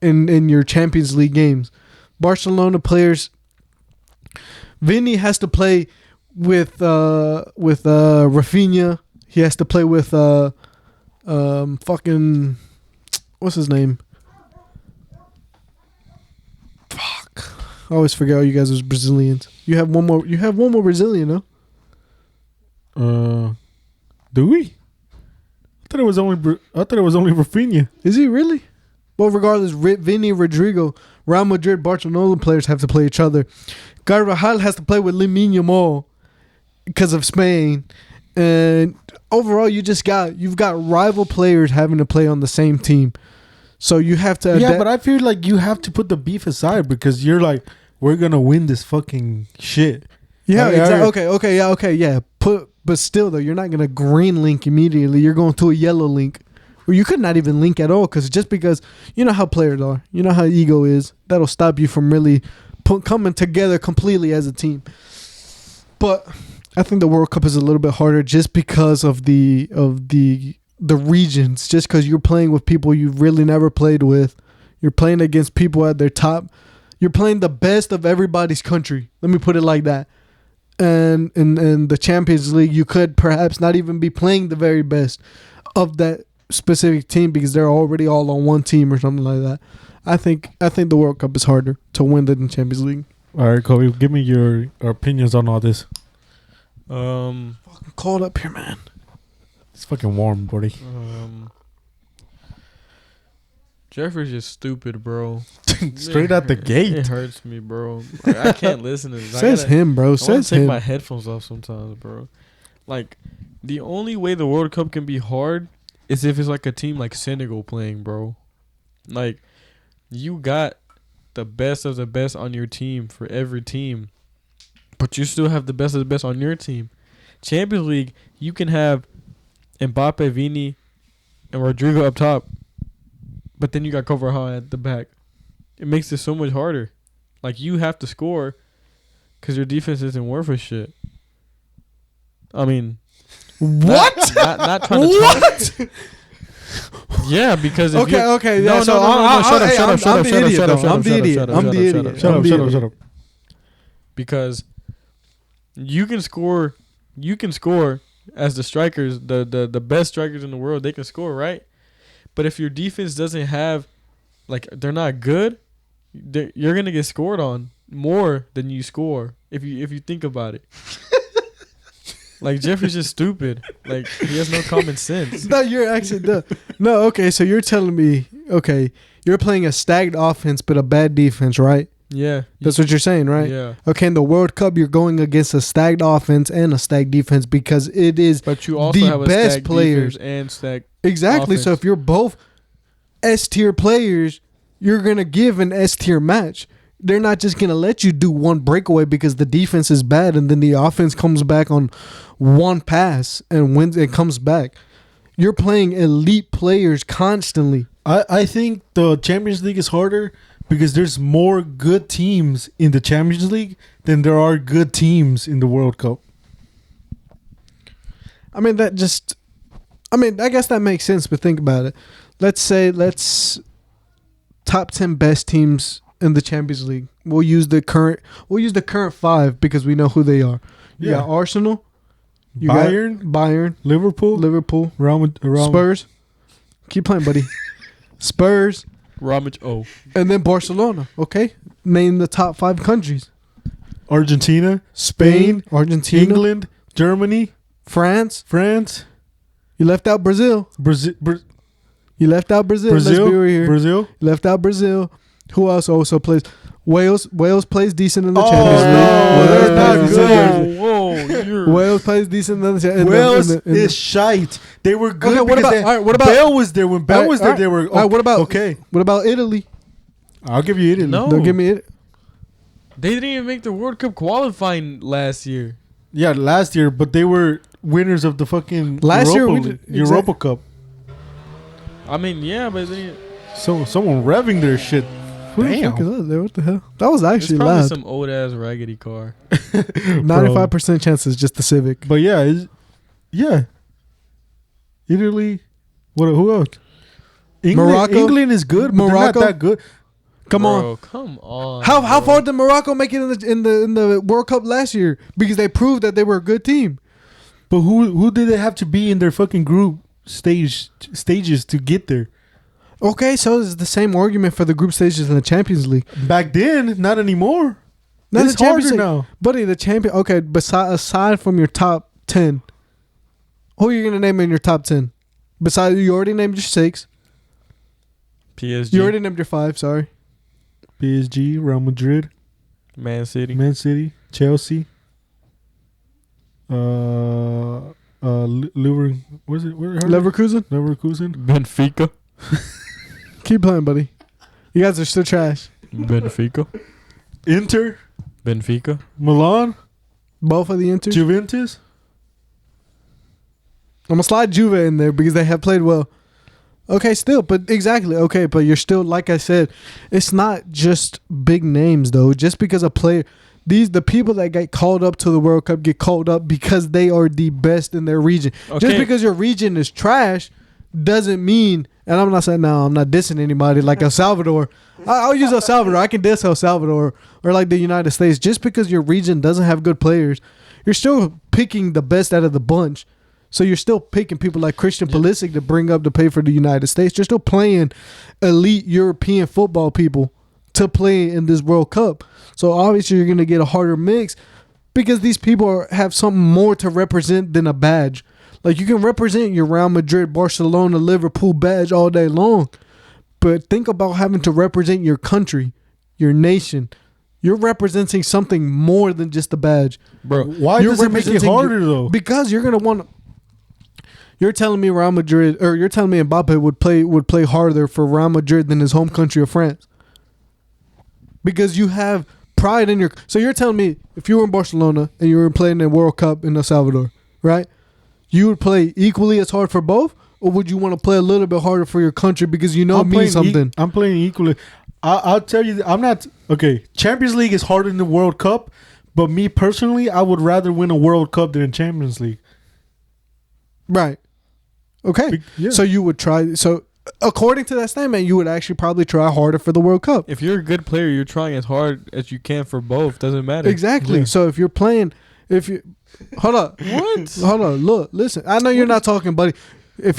in your Champions League games. Barcelona players. Vinny has to play with Rafinha. He has to play with fucking what's his name? Fuck. I always forget all you guys are Brazilians. You have one more Brazilian, no? Do we? I thought it was only Rafinha. Is he really? Well, regardless, Vinny, Rodrigo, Real Madrid, Barcelona players have to play each other. Carvajal has to play with Lamine Yamal because of Spain, and overall, you've got rival players having to play on the same team, so you have to. Yeah, but I feel like you have to put the beef aside because you're like, we're gonna win this fucking shit. Yeah, exactly. Okay, yeah. But still, though, you're not gonna green link immediately. You're going to a yellow link. Or you could not even link at all because you know how players are. You know how ego is. That'll stop you from really coming together completely as a team. But I think the World Cup is a little bit harder just because of the regions. Just because you're playing with people you've really never played with. You're playing against people at their top. You're playing the best of everybody's country. Let me put it like that. And in the Champions League, you could perhaps not even be playing the very best of that specific team because they're already all on one team or something like that. I think the World Cup is harder to win than the Champions League. All right, Kobe, give me your opinions on all this. Fucking cold up here, man. It's fucking warm, buddy. Jeffrey's just stupid, bro. Straight out the gate. It hurts me, bro. Like, I can't listen to this. Says him, bro. I Says take him. my headphones off sometimes, bro. Like, the only way the World Cup can be hard is if it's like a team like Senegal playing, bro. Like, you got the best of the best on your team for every team, but you still have the best of the best on your team. Champions League, you can have Mbappe, Vini, and Rodrigo up top, but then you got Kovarhan at the back. It makes it so much harder. Like, you have to score because your defense isn't worth a shit. I mean, What? Not trying to What? Yeah, because if Okay. No, Yeah, no, shut up. I'm the idiot. I'm the idiot. Shut up. Because you can score as the strikers, the best strikers in the world, they can score, right? But if your defense doesn't have, like, they're not good, you're gonna get scored on more than you score if you think about it. Like, Jeffrey's just stupid. Like, he has no common sense. No, you're actually no. Okay, so you're telling me, okay, you're playing a stacked offense but a bad defense, right? Yeah, That's what you're saying, right? Yeah. Okay, in the World Cup, you're going against a stacked offense and a stacked defense because it is But you also the have a best stacked players. defense and stacked. Exactly. So offense. if you're both S tier players, you're gonna give an S tier match. They're not just gonna let you do one breakaway because the defense is bad and then the offense comes back on one pass and wins and comes back. You're playing elite players constantly. I think the Champions League is harder because there's more good teams in the Champions League than there are good teams in the World Cup. I mean, I guess that makes sense, but think about it. Let's top 10 best teams in the Champions League. We'll use the current 5 because we know who they are. You got Arsenal, you Bayern, got Bayern, Liverpool, Real Spurs. Keep playing, buddy. Spurs, Ramage O. and then Barcelona. Okay, name the top 5 countries: Argentina, Spain, Argentina, England, Germany, France. You left out Brazil. You left out Brazil. Let's be real here. Brazil. You left out Brazil. Who else also plays? Wales plays decent in the Champions League. Wales plays decent in the Champions League. Wales is shite. They were good. Okay, what about Bale was there when Bale was there? They were what about okay. What about Italy? I'll give you Italy. No. Don't give me it. They didn't even make the World Cup qualifying last year. Yeah, last year, but they were winners of the fucking Europa Cup. I mean, yeah, but then So someone revving their shit. Who the fuck is that there? What the hell? That was it's actually probably loud. some old ass raggedy car. 95% chance it's just the Civic. But yeah. Italy. Who else? Morocco. England is good, but Morocco. they're not that good. Come on. Bro, come on. How far did Morocco make it in the World Cup last year? Because they proved that they were a good team. But who did they have to be in their fucking group stages to get there? Okay, so it's the same argument for the group stages in the Champions League. Back then, not anymore. Not It's the Champions harder League. now. Buddy, the champion. Okay, aside from your top 10, who are you going to name in your top 10? Besides, you already named your 6. PSG. You already named your 5, sorry. PSG, Real Madrid, Man City. Man City, Chelsea. Leverkusen? Leverkusen. Benfica. Keep playing, buddy. You guys are still trash. Benfica. Inter, Benfica. Milan, Both of the Inter. Juventus. I'm going to slide Juve in there because they have played well. Okay, still, but exactly. Okay, but you're still, like I said, it's not just big names, though. Just because a player, the people that get called up to the World Cup get called up because they are the best in their region. Okay. Just because your region is trash doesn't mean, and I'm not saying, no, I'm not dissing anybody like El Salvador. I'll use El Salvador. I can diss El Salvador or like the United States. Just because your region doesn't have good players, you're still picking the best out of the bunch. So you're still picking people like Christian Pulisic to bring up to play for the United States. You're still playing elite European football people to play in this World Cup. So obviously you're going to get a harder mix because these people have something more to represent than a badge. Like you can represent your Real Madrid, Barcelona, Liverpool badge all day long. But think about having to represent your country, your nation. You're representing something more than just a badge. Bro, Why You're does it make it representing harder though? Because you're gonna want. You're telling me Real Madrid, or you're telling me Mbappe would play harder for Real Madrid than his home country of France. Because you have pride in your. So you're telling me if you were in Barcelona and you were playing the World Cup in El Salvador, right? You would play equally as hard for both, or would you want to play a little bit harder for your country because you know it means something? I'm playing equally. I'll tell you, I'm not okay. Champions League is harder than the World Cup, but me personally, I would rather win a World Cup than a Champions League. Right. Okay. Yeah. So you would try. So according to that statement, you would actually probably try harder for the World Cup. if you're a good player, you're trying as hard as you can for both. Doesn't matter. Exactly. Yeah. So if you're playing, hold up, What? hold on, look, listen. I know you're not talking, buddy. If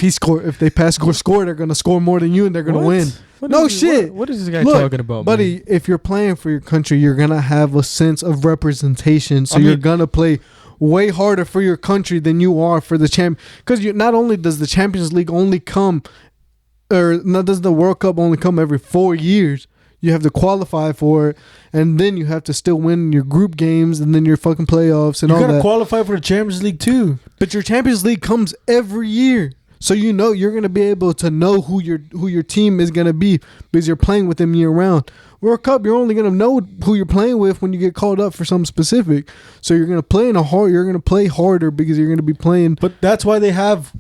they pass score, they're gonna score more than you, and they're gonna What? win. What No is he- shit. What is this guy Look, talking about, buddy, man? if you're playing for your country, you're gonna have a sense of representation. So I you're mean- gonna play way harder for your country than you are for the champ. Because not only does the Champions League only come, or not does the World Cup only come every 4 years. You have to qualify for it, and then you have to still win your group games, and then your fucking playoffs and You all gotta that. qualify for the Champions League too. But your Champions League comes every year. So you know you're gonna be able to know who your team is gonna be because you're playing with them year round. World Cup, you're only gonna know who you're playing with when you get called up for something specific. So you're gonna play you're gonna play harder because you're gonna be playing. But that's why they have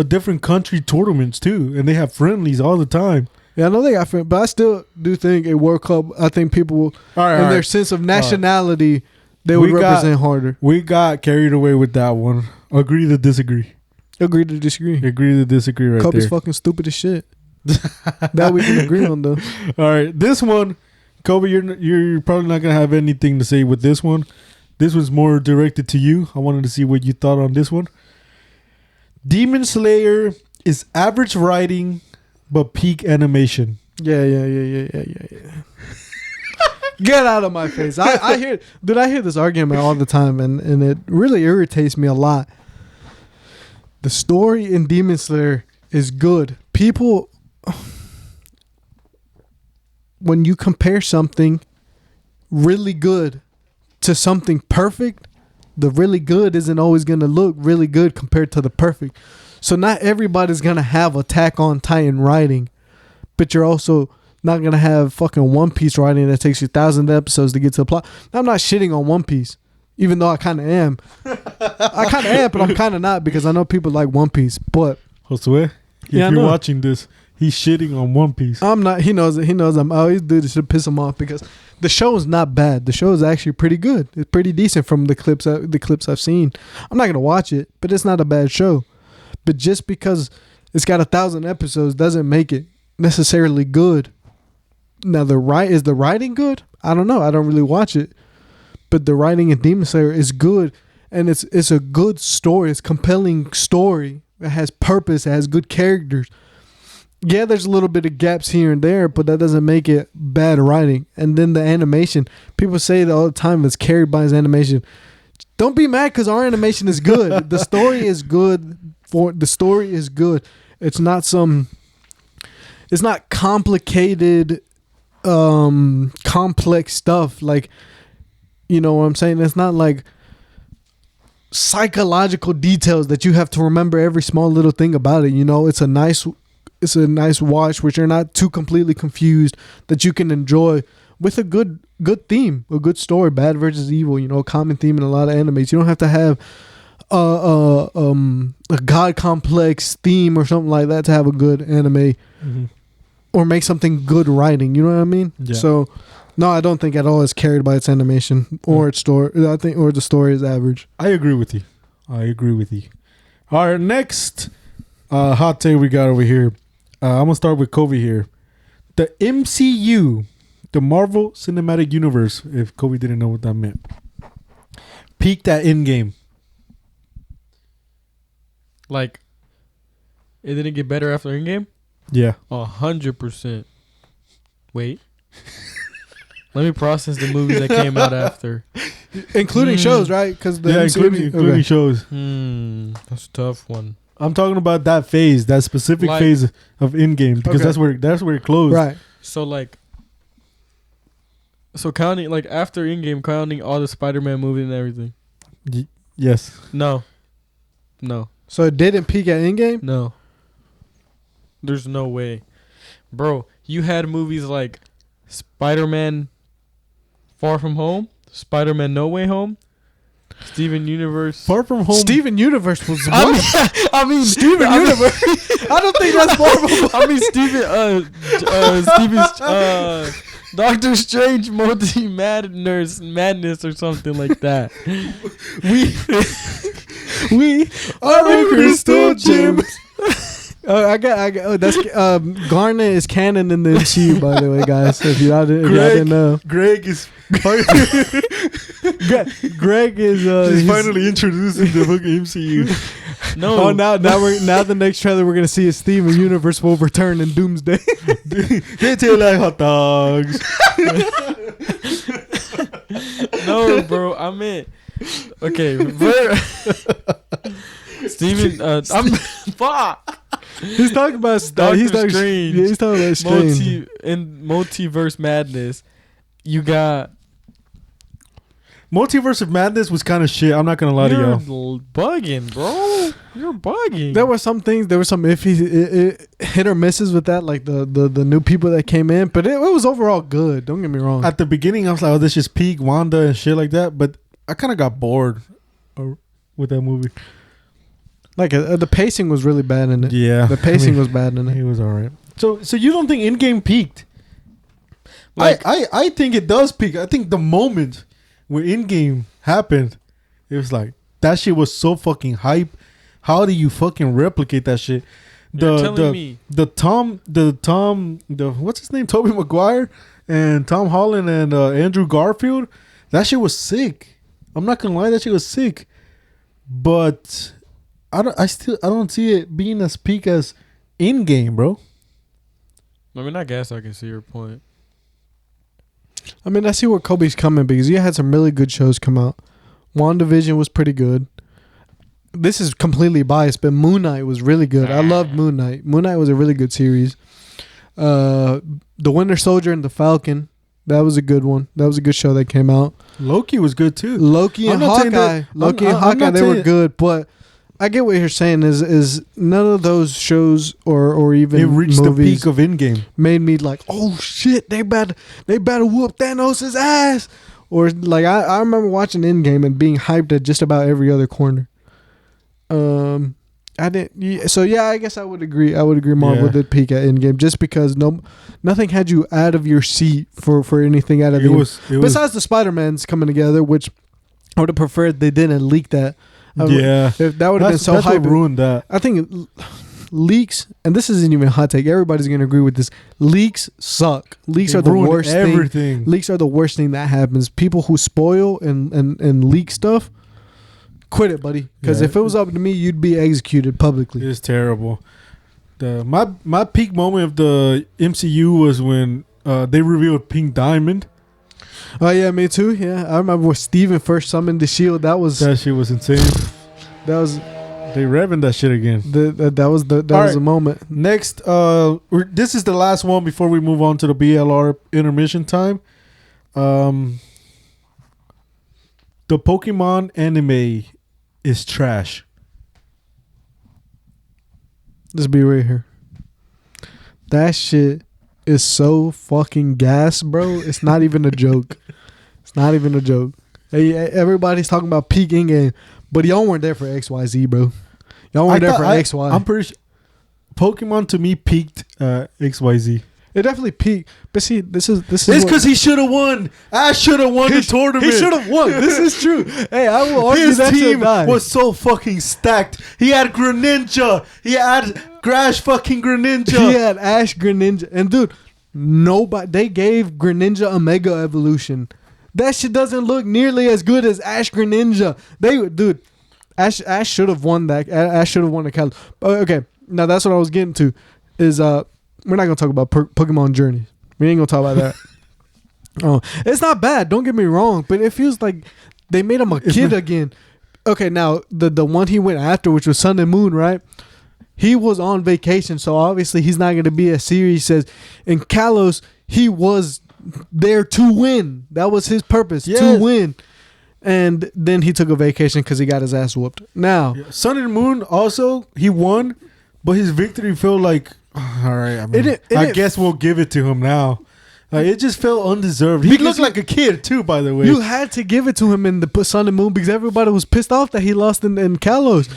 different country tournaments too, and they have friendlies all the time. Yeah, I know they got, but I still do think a World Cup. I think people will, All right, in all their right. sense of nationality, they would We got- represent harder. We got carried away with that one. Agree to disagree. Agree to disagree. Agree to disagree right Cup there. is fucking stupid as shit. That we can agree on though. All right, this one, Kobe, you're probably not gonna have anything to say with this one. This was more directed to you. I wanted to see what you thought on this one. Demon Slayer is average writing, but peak animation. Yeah. Get out of my face. I hear this argument all the time, and it really irritates me a lot. The story in Demon Slayer is good. People, when you compare something really good to something perfect, the really good isn't always going to look really good compared to the perfect. So not everybody's going to have Attack on Titan writing, but you're also not going to have fucking One Piece writing that takes you 1,000 episodes to get to the plot. Now, I'm not shitting on One Piece, even though I kind of am. I kind of am, but I'm kind of not because I know people like One Piece. But Josue, if Yeah, I you're know. watching this, he's shitting on One Piece. I'm not. He knows it. He knows I'm always do this to piss him off because the show is not bad. The show is actually pretty good. It's pretty decent from the clips I've seen. I'm not gonna watch it, but it's not a bad show. But just because it's got 1,000 episodes doesn't make it necessarily good. Now is the writing good? I don't know. I don't really watch it, but the writing in Demon Slayer is good, and it's a good story. It's a compelling story. It has purpose. It has good characters. Yeah, there's a little bit of gaps here and there, but that doesn't make it bad writing. And then the animation, people say that all the time it's carried by his animation. Don't be mad because our animation is good. The story is good. The story is good. It's not complicated, complex stuff. Like, you know what I'm saying? It's not like psychological details that you have to remember every small little thing about it. You know, it's a nice watch which you're not too completely confused, that you can enjoy with a good theme, a good story. Bad versus evil, you know, a common theme in a lot of animes. You don't have to have a god complex theme or something like that to have a good anime or make something good writing. You know what I mean? Yeah. So no, I don't think at all it's carried by its animation or its story. I think or the story is average. I agree with you. All right, next hot take we got over here. I'm gonna start with Kobe here. The MCU, the Marvel Cinematic Universe, if Kobe didn't know what that meant, peaked at Endgame. Like, it didn't get better after Endgame? Yeah. 100%. Wait. Let me process the movies that came out after. Including shows, right? Because Including shows. That's a tough one. I'm talking about that phase, that specific Like- phase of in-game, because Okay. that's where it closed. Right. So like, so counting like after in-game, counting all the Spider-Man movies and everything. Yes. No. So it didn't peak at Endgame? No. There's no way. Bro, you had movies like Spider-Man Far From Home, Spider-Man No Way Home, Steven Universe. Far From Home. Steven Universe was I what? mean, I mean Steven Universe. I don't think that's Marvel. I mean Doctor Strange Madness or something like that. We are the Crystal Gems. I got. That's Garnet is canon in the MCU, by the way, guys. If y'all didn't know, Greg is Greg is he's finally introducing the fucking MCU. No. Oh, now the next trailer we're gonna see is Steven Universe will return in Doomsday. They taste like hot dogs. No, bro. I meant okay. Steven, I'm fuck. He's talking about Doctor he's talking, Strange. Yeah, he's talking about Strange. Multiverse Madness. You got. Multiverse of Madness was kind of shit. I'm not gonna lie to y'all. You're bugging, bro. You're bugging. There were some things. There were some iffy hit or misses with that, like the new people that came in. But it was overall good. Don't get me wrong. At the beginning, I was like, "Oh, this is peak Wanda and shit like that." But I kind of got bored with that movie. Like the pacing was really bad in it. Yeah, The pacing was bad in It it. was all right. So you don't think Endgame peaked? Like- I think it does peak. I think the moment where Endgame happened, it was like that shit was so fucking hype. How do you fucking replicate that shit? You're telling me. The what's his name? Tobey Maguire and Tom Holland and Andrew Garfield. That shit was sick. I'm not gonna lie, that shit was sick. But I don't see it being as peak as Endgame, bro. I mean, I guess I can see your point. I mean, I see where Kobe's coming because you had some really good shows come out. WandaVision was pretty good. This is completely biased, but Moon Knight was really good. I loved Moon Knight. Moon Knight was a really good series. The Winter Soldier and the Falcon, that was a good one. That was a good show that came out. Loki was good too. Loki I'm and not saying Hawkeye. that- Loki I'm and Hawkeye, not they were saying- good, but I get what you're saying is none of those shows or even It reached the movies peak of Endgame. made me like, oh shit, they better whoop Thanos' ass. Or like I remember watching Endgame and being hyped at just about every other corner. I didn't. So yeah, I guess I would agree. Marvel Yeah. did peak at Endgame just because nothing had you out of your seat for anything out of It was besides the Spider-Mans coming together, which I would have preferred they didn't leak that. yeah. If that would have been so that's what hype. ruined that. I think leaks, and this isn't even a hot take. Everybody's gonna agree with this. Leaks suck. Leaks It are the ruined worst thing. everything. Leaks are the worst thing that happens. People who spoil and leak stuff, quit it, buddy. Because Yeah. if it was up to me, you'd be executed publicly. It's terrible. My peak moment of the MCU was when they revealed Pink Diamond. Oh yeah, me too. Yeah, I remember when Steven first summoned the shield. That was That shit was insane. They revving that shit again. that was the right. moment. Next, this is the last one before we move on to the BLR intermission time. The Pokemon anime is trash. Let's be real here. That shit is so fucking gas, bro. It's not even a joke. It's not even a joke. Hey, everybody's talking about peak in game, but y'all weren't there for XYZ, bro. Y'all weren't there for XY. I'm pretty sure Pokemon to me peaked XYZ. It definitely peaked. But see, this is It's because he should have won. Ash should have won the tournament. He should have won. This is true. Hey, I will argue His that team die. was so fucking stacked. He had Greninja. He had Grash fucking Greninja. He had Ash Greninja. And dude, nobody, they gave Greninja a Mega Evolution. That shit doesn't look nearly as good as Ash Greninja. Ash should have won that. Ash should have won the Cal. Okay, now that's what I was getting to. Is we're not gonna talk about Pokemon Journeys. We ain't gonna talk about that. Oh, it's not bad. Don't get me wrong, but it feels like they made him a kid again. okay, now the one he went after, which was Sun and Moon, right? He was on vacation, so obviously he's not going to be as serious as. In Kalos, he was there to win. That was his purpose, to win. And then he took a vacation because he got his ass whooped. Now, Sun and Moon also, he won, but his victory felt like, all right, I mean, I guess we'll give it to him now. Like, it just felt undeserved. He looked like a kid too, by the way. You had to give it to him in the Sun and Moon because everybody was pissed off that he lost in Kalos.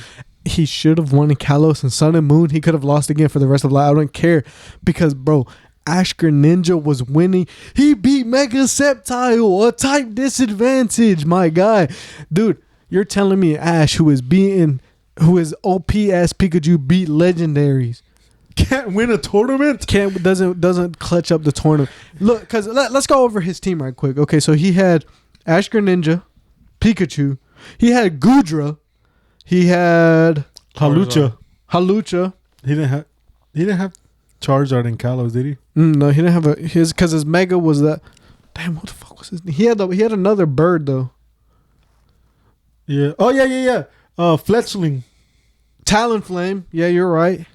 He should have won in Kalos and Sun and Moon. He could have lost again for the rest of life. I don't care because, bro, Ashker Ninja was winning. He beat Mega Sceptile, a type disadvantage, my guy. Dude, you're telling me Ash, who is OP ass Pikachu, beat legendaries. Can't win a tournament? Doesn't clutch up the tournament. Look, because let's go over his team right quick. Okay, so he had Ashker Ninja, Pikachu. He had Gudra. He had Halucha. He didn't have Charizard in Kalos, did he? No, he didn't have because his Mega was that. Damn, what the fuck was his name? He had another bird though. Yeah. Oh yeah. Fletchling. Talonflame. Yeah, you're right.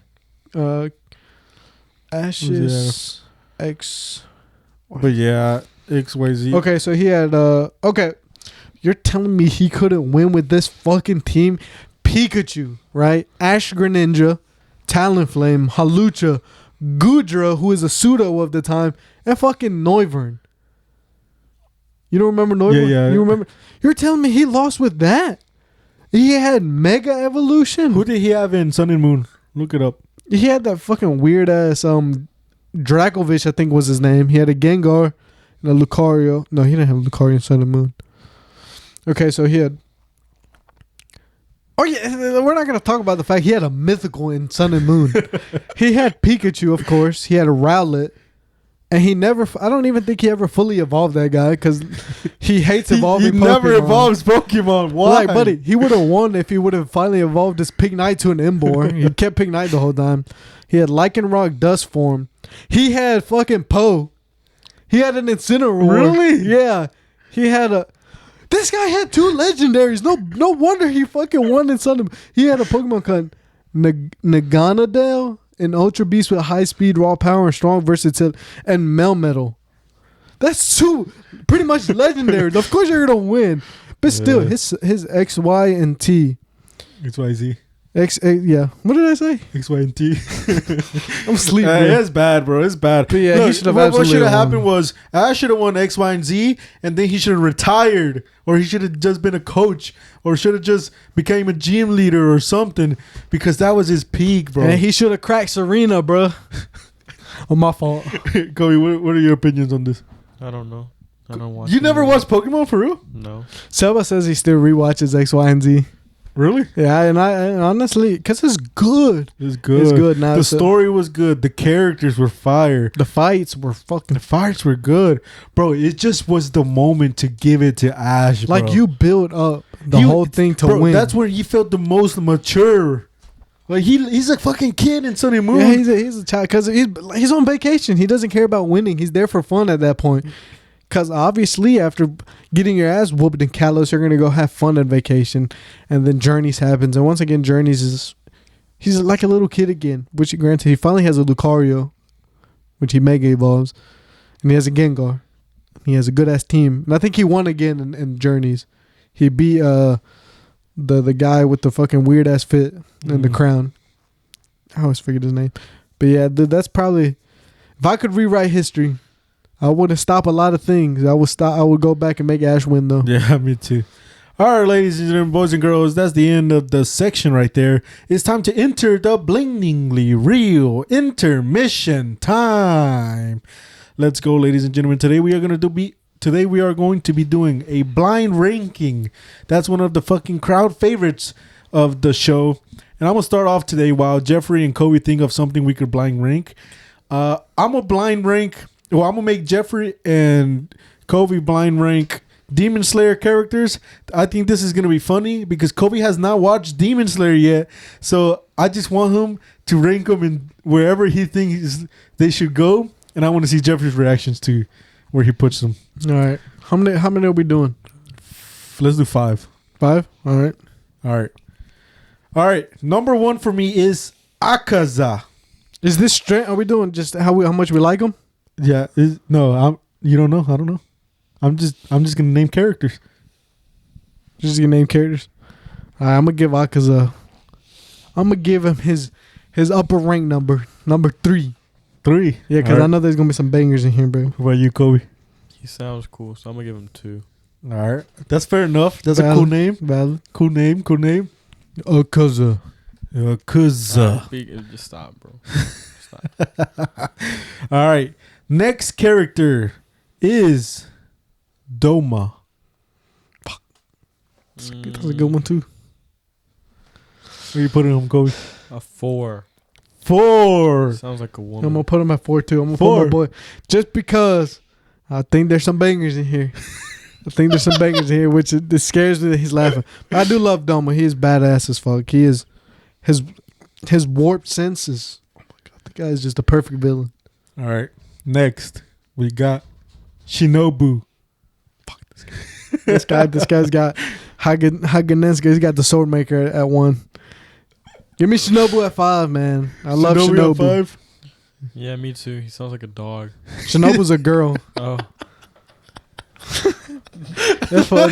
Ashes X. But yeah, XYZ. Okay, so he had okay. You're telling me he couldn't win with this fucking team? Pikachu, right? Ash Greninja, Talonflame, Halucha, Gudra, who is a pseudo of the time, and fucking Noivern. You don't remember Noivern? Yeah. You remember? You're telling me he lost with that? He had Mega Evolution. Who did he have in Sun and Moon? Look it up. He had that fucking weird ass Dracovish, I think was his name. He had a Gengar and a Lucario. No, he didn't have Lucario in Sun and Moon. Okay, so he had. Oh yeah, we're not gonna talk about the fact he had a mythical in Sun and Moon. He had Pikachu, of course. He had a Rowlet, and he never. I don't even think he ever fully evolved that guy because he hates evolving. He Pokemon. never evolves Pokemon. Why, like, buddy? He would have won if he would have finally evolved his Pignite to an Emboar. He kept Pignite the whole time. He had Lycanroc Dust form. He had fucking Poe. He had an Incineroar. Really? Yeah. He had a. This guy had two legendaries. No wonder he fucking won in Sun. He had a Pokemon called Naganadel, an Ultra Beast with high speed, raw power, and strong versatility, and Melmetal. That's two pretty much legendaries. Of course you're gonna win, but still, his X, Y, and T. XYZ. Yeah. What did I say? X, Y, and T. I'm sleeping. It's bad, bro. It's bad. But yeah, look, he should have what should have happened was Ash should have won X, Y, and Z, and then he should have retired, or he should have just been a coach, or should have just became a gym leader or something, because that was his peak, bro. And he should have cracked Serena, bro. Oh, my fault. Kobe, what are your opinions on this? I don't know. I don't watch. You never watched Pokemon for real? No. Selva says he still rewatches X, Y, and Z. Really? Yeah, and I honestly, because it's good. It's good. It's good now. The story was good. The characters were fire. The fights were fucking. The fights were good, bro. It just was the moment to give it to Ash. Bro. Like, you build up the whole thing to win. That's where he felt the most mature. Like, he's a fucking kid in Sun and Moon. Yeah, he's a child because he's on vacation. He doesn't care about winning. He's there for fun at that point. Because obviously, after getting your ass whooped in Kalos, you're going to go have fun on vacation. And then Journeys happens. And once again, Journeys he's like a little kid again. Which, granted, he finally has a Lucario, which he Mega Evolves. And he has a Gengar. He has a good-ass team. And I think he won again in Journeys. He beat the guy with the fucking weird-ass fit and the crown. I always forget his name. But yeah, that's probably... If I could rewrite history... I wouldn't stop a lot of things. I would go back and make Ash win, though. Yeah, me too. All right, ladies and gentlemen, boys and girls, that's the end of the section right there. It's time to enter the Belaydingly Real intermission time. Let's go, ladies and gentlemen. Today we are going to be doing a blind ranking. That's one of the fucking crowd favorites of the show. And I'm going to start off today while Jeffrey and Kobe think of something we could blind rank. I'm going to make Jeffrey and Kobe blind rank Demon Slayer characters. I think this is going to be funny because Kobe has not watched Demon Slayer yet. So I just want him to rank them in wherever he thinks they should go. And I want to see Jeffrey's reactions to where he puts them. All right. How many are we doing? Let's do 5. 5? All right. All right. Number 1 for me is Akaza. Is this straight? Are we doing just how much we like him? Yeah. No, you don't know. I don't know. I'm just gonna name characters. Just gonna name characters. All right, I'm gonna give Akaza. I'm gonna give him his upper rank number 3. 3. Yeah, because I know there's gonna be some bangers in here, bro. What about you, Kobe? He sounds cool, so I'm gonna give him 2. All right. That's fair enough. That's Valid. a cool name. Valid. Cool name. Akaza. Akaza. Just stop, bro. Stop. All right. Next character is Doma. That's a good one too. Where you putting him, Kobe? A 4. 4. Sounds like a I'm woman. gonna put him at 4 too. I'm gonna 4. put my boy just because I think there's some bangers in here. Which it scares me that he's laughing. But I do love Doma. He is badass as fuck. He is his warped senses. Oh my god, the guy is just a perfect villain. All right. Next, we got Shinobu. Fuck this guy. This guy's got Hagenenska. He's got the sword maker at 1. Give me Shinobu at 5, man. I love Shinobu. At 5. Yeah, me too. He sounds like a dog. Shinobu's a girl. Oh. That's what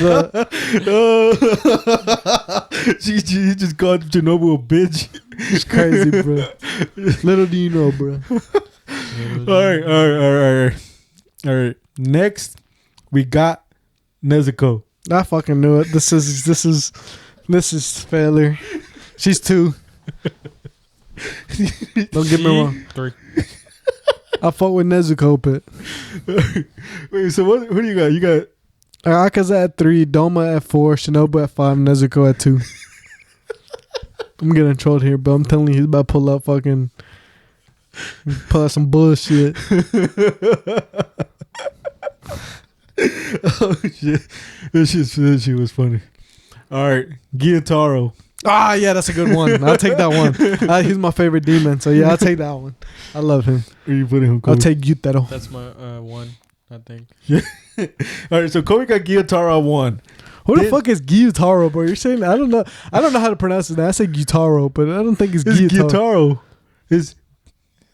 She just called Shinobu a bitch. it's crazy, bro. Little do you know, bro. All right. Next, we got Nezuko. I fucking knew it. This is failure. She's 2. Don't get me wrong. 3. I fuck with Nezuko, but Wait, so who do you got? You got Akaza at 3, Doma at 4, Shinobu at 5, Nezuko at 2. I'm getting trolled here, but I'm telling you, he's about to pull out some bullshit. oh shit! This shit was funny. All right, Gyutaro. Ah, yeah, that's a good one. I'll take that one. He's my favorite demon, so yeah, I'll take that one. I love him. Where you putting him? I'll Kobe? take Gyutaro. That's my 1, I think. All right, so Kobe got Gyutaro at 1. Who the fuck is Gyutaro, bro? You're saying I don't know how to pronounce his name. I say Gyutaro, but I don't think it's It's Gyutaro. Gyutaro. It's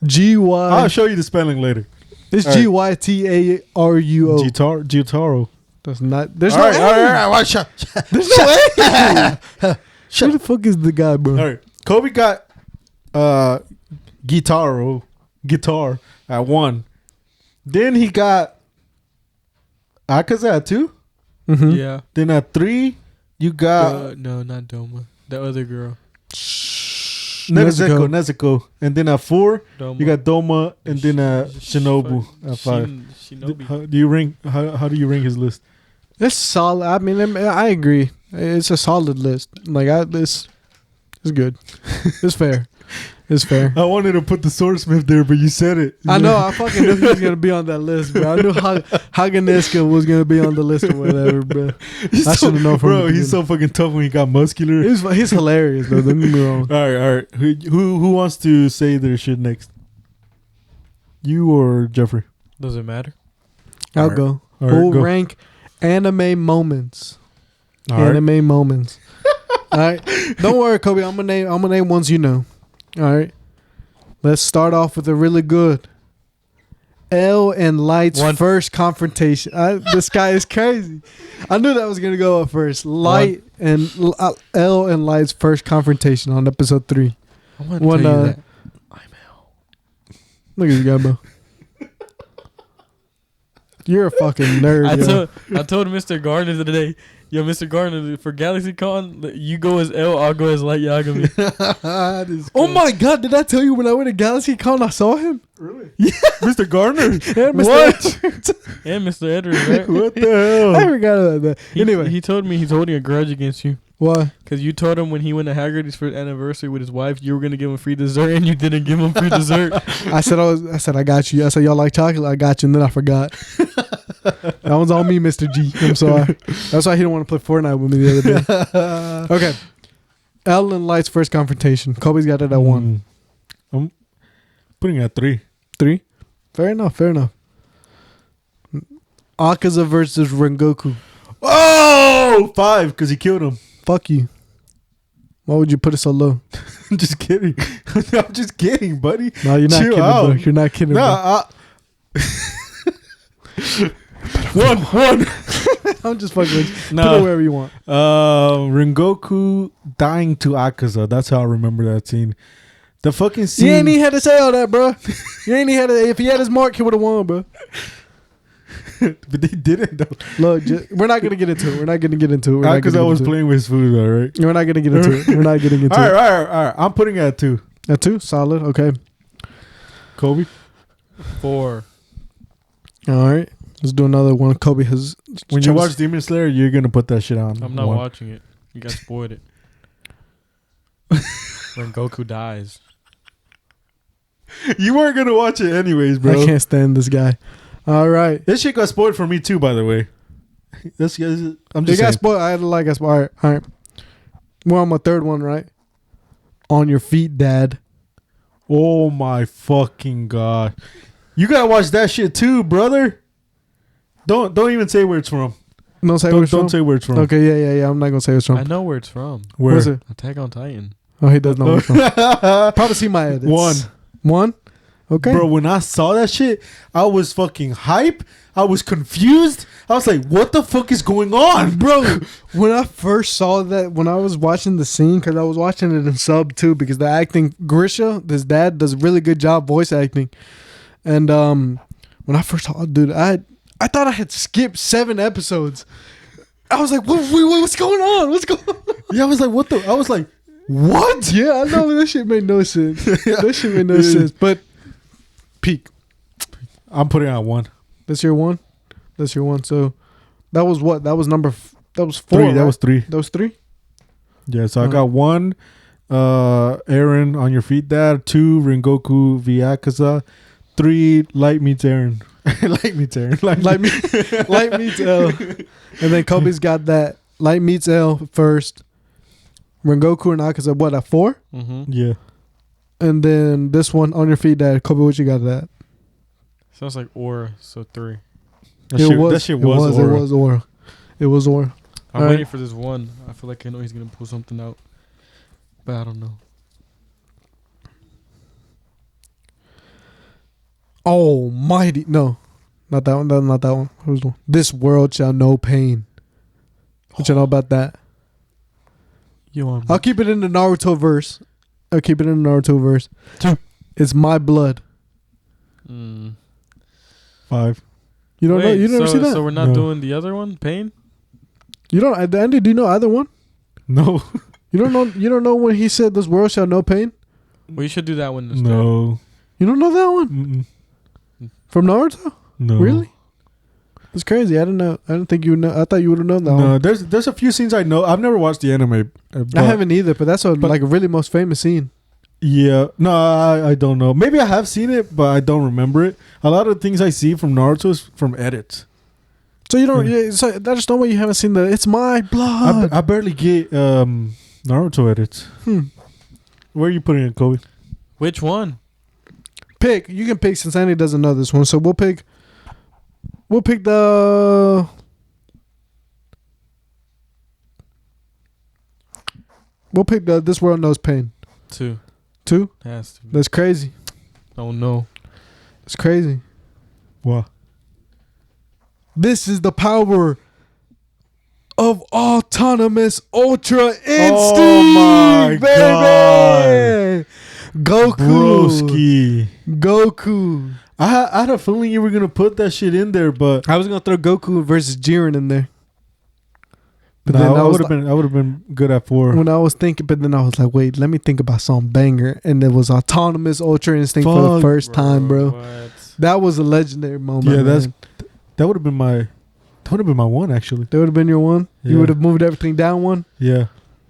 G-Y. I'll show you the spelling later. It's All right. Gytaruo. Gyutaro. That's not. There's All no. right, all right, watch out. There's no way. Who the fuck is the guy, bro? All right, Kobe got guitar at 1. Then he got Akaza at 2. Mm-hmm. Yeah. Then at 3, you got No, not Doma. The other girl. Nezuko. And then at 4, Doma. you got Doma, and then Shinobu at 5. Shinobi. How do you rank? How do you rank his list? It's solid. I mean, I agree. It's a solid list. Like it's good. It's fair. It's fair. I wanted to put the swordsmith there, but you said it. I know. I fucking knew he was gonna be on that list, bro. I knew Hagenenska was gonna be on the list or whatever, bro. I should have known from the Bro, he's so fucking tough when he got muscular. He's hilarious, though. Don't get me wrong. All right. Who wants to say their shit next? You or Jeffrey? Does it matter? I'll All right. go. All right, We'll go. rank anime moments. All right. Anime moments. All right. Don't worry, Kobe. I'm gonna name ones you know. All right. Let's start off with a really good. L and Light's first confrontation. This guy is crazy. I knew that was gonna go up first. Light and L and Light's first confrontation on episode 3. I want to tell you that I'm L. Look at this guy, bro. You're a fucking nerd. I told Mr. Gardner today, yo, Mr. Gardner, for GalaxyCon, you go as L, I'll go as Light Yagami. Oh my god, did I tell you when I went to GalaxyCon I saw him? Really? Yeah. Mr. Garner? And Mr. What? Edwards. And Mr. Edwards, right? What the hell? I forgot about that. Anyway. He told me he's holding a grudge against you. Why? Because you told him when he went to Haggerty's for his anniversary with his wife, you were going to give him free dessert, and you didn't give him free dessert. I said I got you. I said, y'all like chocolate? I got you. And then I forgot. That one's on me, Mr. G. I'm sorry. That's why he didn't want to play Fortnite with me the other day. Okay. L and Light's first confrontation. Kobe's got it at 1. I'm putting it at 3. 3? Fair enough. Akaza versus Rengoku. Oh! 5, because he killed him. Fuck you. Why would you put it so low? I'm just kidding. I'm just kidding, buddy. No, you're not Chill kidding, out. bro. You're not kidding, bro. Nah, one. I'm just fucking with you. Nah. Put it wherever you want. Rengoku dying to Akaza. That's how I remember that scene. The fucking scene. You ain't even had to say all that, bro. You ain't even had to. If he had his mark, he would have won, bro. But they didn't though. Look, we're not gonna get into it. We're not gonna get into it. Because I was playing with his food, all right. We're not gonna get into it. We're not getting into All it. right. I'm putting it at 2. At 2, solid. Okay. Kobe. 4. All right. Let's do another one. Kobe has. When you watch Demon Slayer, you're gonna put that shit on. I'm not 1. watching it. You guys spoiled it. When Goku dies. You weren't gonna watch it anyways, bro. I can't stand this guy. All right. This shit got spoiled for me too, by the way. I'm You just got saying. spoiled. I like us. All right. We're on my third one, right? On your feet, Dad. Oh my fucking god! You gotta watch that shit too, brother. Don't even say where it's from. Don't say where it's Don't from? say where it's from. Okay, yeah. I'm not gonna say what's I from. know where it's from. Where? What's it? Attack on Titan. Oh, he does know where it's from. Probably see my edits. 1. Okay. Bro, when I saw that shit, I was fucking hype. I was confused. I was like, what the fuck is going on? Bro, when I first saw that, when I was watching the scene, because I was watching it in sub too, because the acting, Grisha, his dad, does a really good job voice acting. And when I first saw it, dude, I thought I had skipped 7 episodes. I was like, what's going on? What's going on? Yeah, I was like, what the? I was like, what? Yeah, I know that shit made no sense. That shit made no sense. But peak. I'm putting out 1. That's your one. That's your one. So that was what? That was that was 4. 3. Right? That was 3. That was 3. Yeah, so I got 1. Aaron on your feet, Dad. 2. Rengoku via Akaza. 3. Light meets Aaron. Light meets Aaron. Light meets L. And then Kobe's got that Light meets L first. Rengoku and Akaza, what, at 4? Mm-hmm. Yeah. And then this one, On Your Feet, Dad. Kobe, what you got that? Sounds like Aura, so 3. That shit was Aura. It was Aura. It was Aura. I'm All waiting right. for this one. I feel like I know he's gonna pull something out, but I don't know. Almighty. No. Not that one. Not that one. Who's the one? This world shall know pain. What you know about that? I'll keep it in the Naruto verse. 2. It's my blood. 5. You don't know? You never see that? So we're not No. doing the other one, Pain? You don't. At the end, do you know either one? No. You don't know. You don't know when he said, "This world shall know pain." Well, you should do that one instead. No. You don't know that one from Naruto? No. Really? It's crazy. I didn't know. I didn't think you would know. I thought you would have known that No, one. there's a few scenes I know. I've never watched the anime. I haven't either, but that's like a really most famous scene. Yeah. No, I don't know. Maybe I have seen it, but I don't remember it. A lot of things I see from Naruto is from edits. So you don't. Yeah, so that's no way you haven't seen the. It's my blood. I barely get Naruto edits. Where are you putting it, Kobe? Which one? Pick. You can pick since Andy doesn't know this one. So we'll pick. We'll pick the. We'll pick the. This world knows pain. 2. 2. Has to be. That's crazy. Oh no. It's crazy. Wow. This is the power of autonomous ultra instinct, my baby. Goku. Broski. Goku. I had a feeling you were gonna put that shit in there, but I was gonna throw Goku versus Jiren in there. But no, then I I was would have been good at 4. when I was thinking, but then I was like, wait, let me think about some banger, and it was autonomous ultra instinct for the Fuck, first time, bro. What? That was a legendary moment. Yeah, man. that would have been my 1 actually. That would have been your one. You Yeah. would have moved everything down one. Yeah.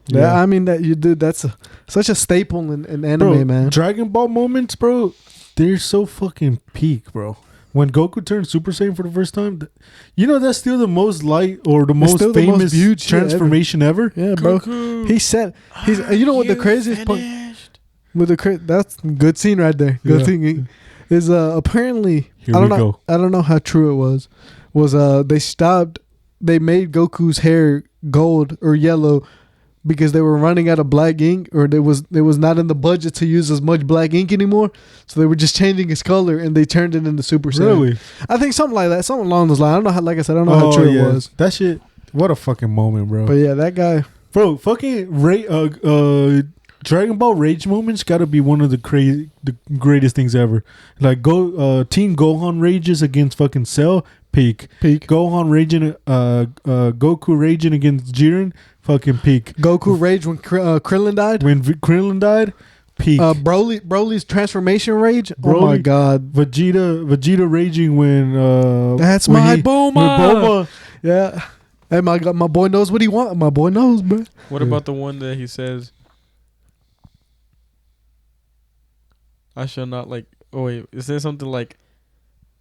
Yeah, I mean that you did. That's such a staple in anime, Bro, man. Dragon Ball moments, bro. They're so fucking peak, bro. When Goku turned Super Saiyan for the first time, you know that's still the most light or the most still the most famous viewed shit transformation ever. Yeah, bro. Goku, He said he's. You know what the craziest point finished? with the that's good scene right there. Good Yeah. thing is apparently Here I don't we know. go. I don't know how true it was. They stopped. They made Goku's hair gold or yellow because they were running out of black ink, or there was not in the budget to use as much black ink anymore. So they were just changing his color, and they turned it into Super Saiyan. Really? I think something like that, something along those lines. I don't know how. Like I said, I don't know how true it was. That shit. What a fucking moment, bro. But yeah, that guy. Bro, fucking Dragon Ball Rage moments got to be one of the greatest things ever. Like Team Gohan rages against fucking Cell, peak. Gohan raging, Goku raging against Jiren, fucking peak. Goku rage when Krillin died. When Krillin died, peak. Broly's transformation rage. Broly, oh my god. Vegeta raging when that's when my Bulma. Bulma. Yeah. Hey, my boy knows what he wants. My boy knows, bro. What about the one that he says, I shall not like... Oh, wait. It says something like,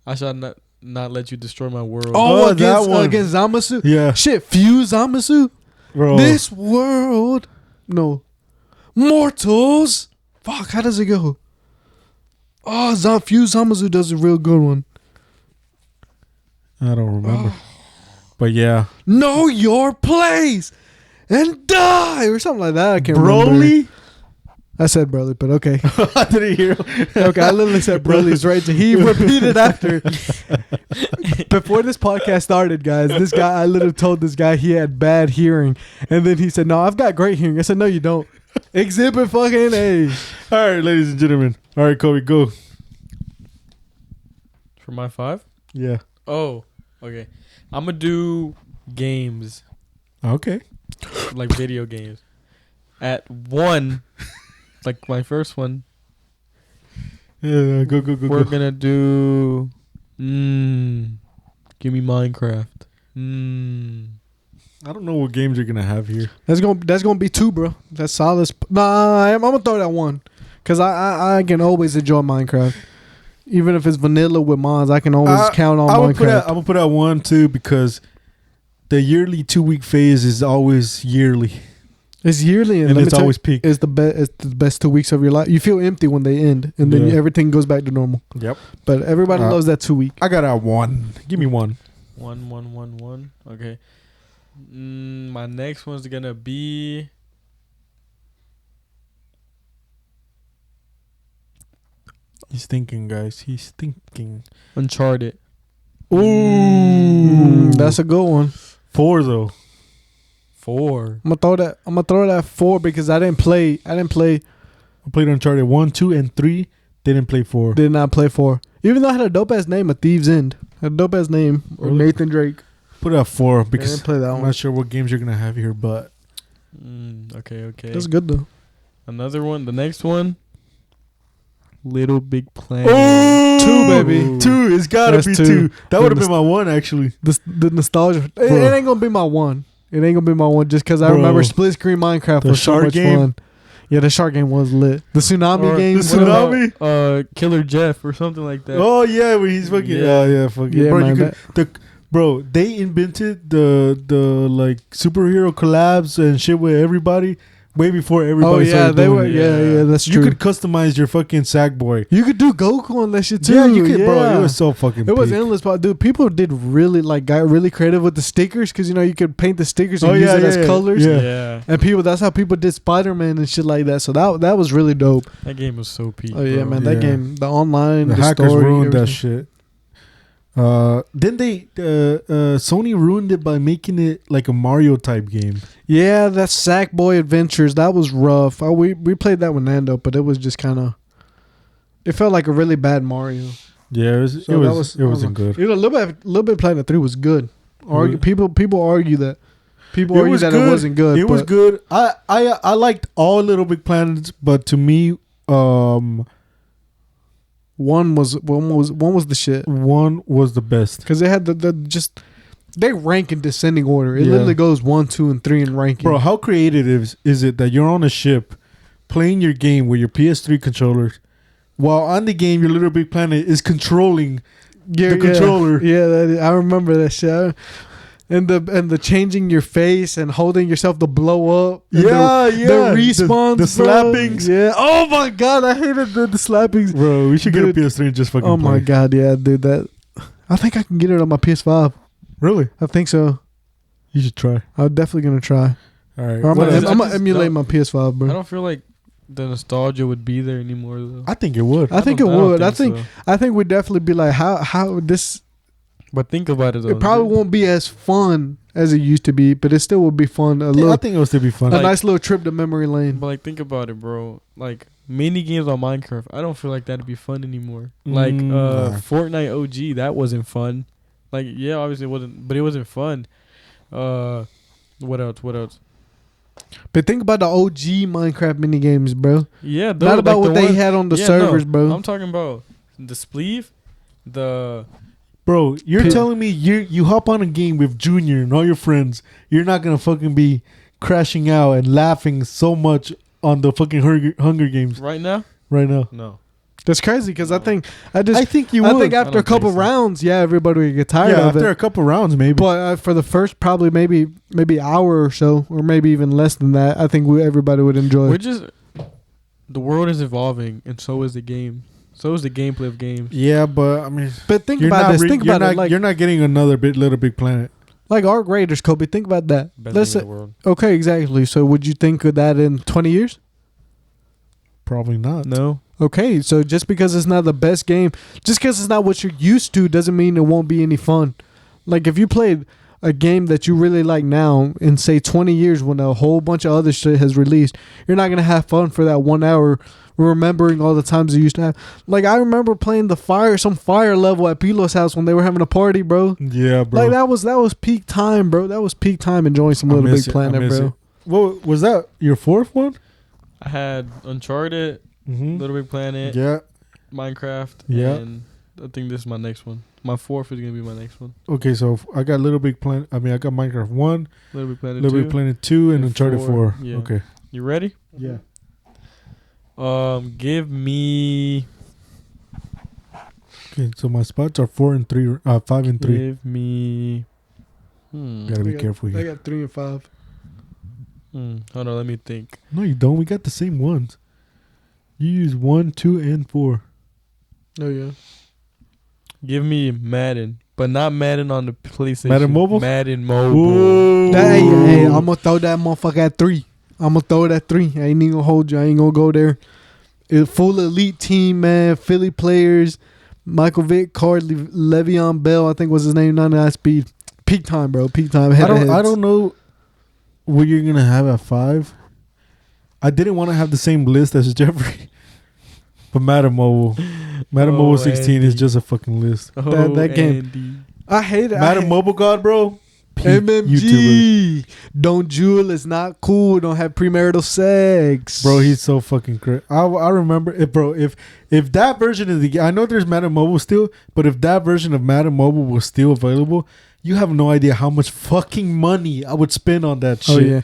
I shall not let you destroy my world. Oh, that one. against Zamasu? Yeah. Shit, fuse Zamasu? Bro. This world... No. Mortals? Fuck, how does it go? Oh, fuse Zamasu does a real good one. I don't remember. But yeah. Know your place and die or something like that. I can't remember. Broly? I said Broly, but okay. I didn't hear. Okay, I literally said Broly's right. He repeated after. Before this podcast started, guys, this guy, I literally told this guy he had bad hearing. And then he said, no, I've got great hearing. I said, no, you don't. Exhibit fucking A. All right, ladies and gentlemen. All right, Kobe, go. For my 5? Yeah. Oh, okay. I'm going to do games. Okay. Like video games. At 1, like my first one, Yeah, go. we're going to do... give me Minecraft. I don't know what games you're going to have here. That's gonna be 2, bro. That's solid. Nah, I'm going to throw that 1. Because I can always enjoy Minecraft. Even if it's vanilla with mods, I can always count on Minecraft. I'm going to put out 1, too, because the yearly 2-week phase is always yearly. It's yearly, and it's always peak. It's the best 2 weeks of your life. You feel empty when they end, and then everything goes back to normal. Yep. But everybody loves that 2 week. I got out 1. Give me 1. 1. Okay. My next one's going to be... He's thinking, guys. He's thinking. Uncharted. Ooh, that's a good one. 4, though. 4. I'm gonna throw that 4 because I didn't play. I played Uncharted 1, 2, and 3. Didn't play 4. Did not play 4. Even though I had a dope ass name, A Thieves End. Had a dope ass name, or Really? Nathan Drake. Put out 4 I because didn't play that I'm one. not sure what games you're gonna have here, but Okay. That's good though. Another one. The next one. Little Big Planet. 2, baby. 2. It's gotta That's be 2. 2. That would have been my 1 actually. The nostalgia. It ain't gonna be my 1. It ain't gonna be my 1 just because I Bro. remember split screen Minecraft The was so shark much game. fun. Yeah, the shark game was lit. The tsunami game. the tsunami? Killer Jeff or something like that. Oh yeah, when he's fucking fucking Yeah, bro. man, Bro, they invented the like superhero collabs and shit with everybody way before everybody. Oh yeah, started they doing were. it. Yeah, that's true. You could customize your fucking Sackboy. You could do Goku on that shit too. Yeah, you could, bro. It was so fucking. It was peak. endless, but dude, people did really got really creative with the stickers because you could paint the stickers and use it as colors. Yeah. And that's how people did Spider-Man and shit like that. So that was really dope. That game was so peak. Oh yeah, bro. man, that game, the online, The the hackers story, ruined that everything. shit. Then they Sony ruined it by making it like a Mario type game. Yeah, that Sackboy Adventures, that was rough. We played that with Nando, but it was just kind of. It felt like a really bad Mario. Yeah, it wasn't good. You know, Little Bit Planet 3 was good. People argue that. People argue that it wasn't good. It was good. I liked all Little Big Planets, but to me, one was the shit. One was the best Because they had they rank in descending order. It Yeah. literally goes 1, 2, and 3 in ranking. Bro, how creative is it that you're on a ship playing your game with your PS3 controller, while on the game your Little Big Planet is controlling the controller. Yeah, I remember that shit. And the changing your face and holding yourself to blow up. And The respawns. The bro. slappings. Yeah. Oh my god, I hated the slappings. Bro, we should Dude. get a PS3 and just fucking Oh play. my god, yeah, dude. I think I can get it on my PS5. Really? I think so. You should try. I'm definitely gonna try. All right. I'm what else? gonna just emulate don't- my PS5, I bro. don't feel like the nostalgia would be there anymore though. I think it would. I think it don't would. I think so. I think we'd definitely be like, how this. But think about it though. It probably won't be as fun as it used to be, but it still would be fun. A I little, think it would still be fun. a Like- nice little trip to memory lane. But like, think about it, bro. Like mini games on Minecraft, I don't feel like that'd be fun anymore. Like Nah. Fortnite OG, that wasn't fun. Like yeah, obviously it wasn't, but it wasn't fun. What else? What else? But think about the OG Minecraft mini games, bro. Yeah, Not about what they had on the servers, bro. I'm talking about the spleef, the Bro, you're Pit- telling me you hop on a game with Junior and all your friends, you're not gonna fucking be crashing out and laughing so much on the fucking Hunger Games right now. right now. No, That's crazy because I think I think you I would. think I after a don't couple think so. rounds, yeah, everybody would get tired yeah, of after it. a couple rounds, maybe. But for the first probably maybe hour or so, or maybe even less than that, I think everybody would enjoy. we're just the world is evolving, and so is the game. So is the gameplay of games. Yeah, but I mean, But think you're about not this. re- Think you're about not, it. Like you're not getting another Little Big Planet. Arc Raiders, Kobe. Think about that. Best Let's game say, in the world. okay, exactly. So would you think of that in 20 years? Probably not. No, Okay, so just because it's not the best game, just because it's not what you're used to, doesn't mean it won't be any fun. Like if you played a game that you really like now in say 20 years when a whole bunch of other shit has released, you're not gonna have fun for that 1 hour remembering all the times you used to have. Like I remember playing some fire level at Pilo's house when they were having a party, bro. Yeah, bro. Like that was peak time, bro. That was peak time enjoying some I Little miss Big it. I Planet, miss bro. it. What was that? Your fourth one? I had Uncharted, Mm-hmm. Little Big Planet, Yeah. Minecraft, Yeah. and I think this is my next one. My fourth is gonna be my next one. Okay, so I got Little Big Planet. I mean, I got Minecraft 1, Little Big Planet Little 2. Big Planet 2, and and Uncharted 4. 4. Yeah. Okay. You ready? Yeah. Give me. Okay, so my spots are 4 and 3, 5 and 3. Give me. Gotta be careful I here. got 3 and 5. Hold on, let me think. No, you don't. We got the same ones. You use 1, 2, and 4. Oh yeah. Give me Madden, but not Madden on the PlayStation. Madden Mobile? Madden Mobile. Ooh. Hey, I'm gonna throw that motherfucker at 3. I'm gonna throw it at 3. I ain't even gonna hold you. I ain't gonna go there. It's full elite team, man. Philly players. Michael Vick, Card, Le'Veon Bell, I think was his name. 99 speed. Peak time, bro. Peak time. I don't know what you're gonna have at 5. I didn't want to have the same list as Jeffrey, but Madden Mobile 16 is Andy. just a fucking list. that game. Andy. I hate it. Madden Mobile God, bro. Peak YouTuber. MMG. Don't jewel. It's not cool. Don't have premarital sex. Bro, he's so fucking crazy. I remember it, bro. If that version of the game, I know there's Madden Mobile still, but if that version of Madden Mobile was still available, you have no idea how much fucking money I would spend on that shit. Oh yeah.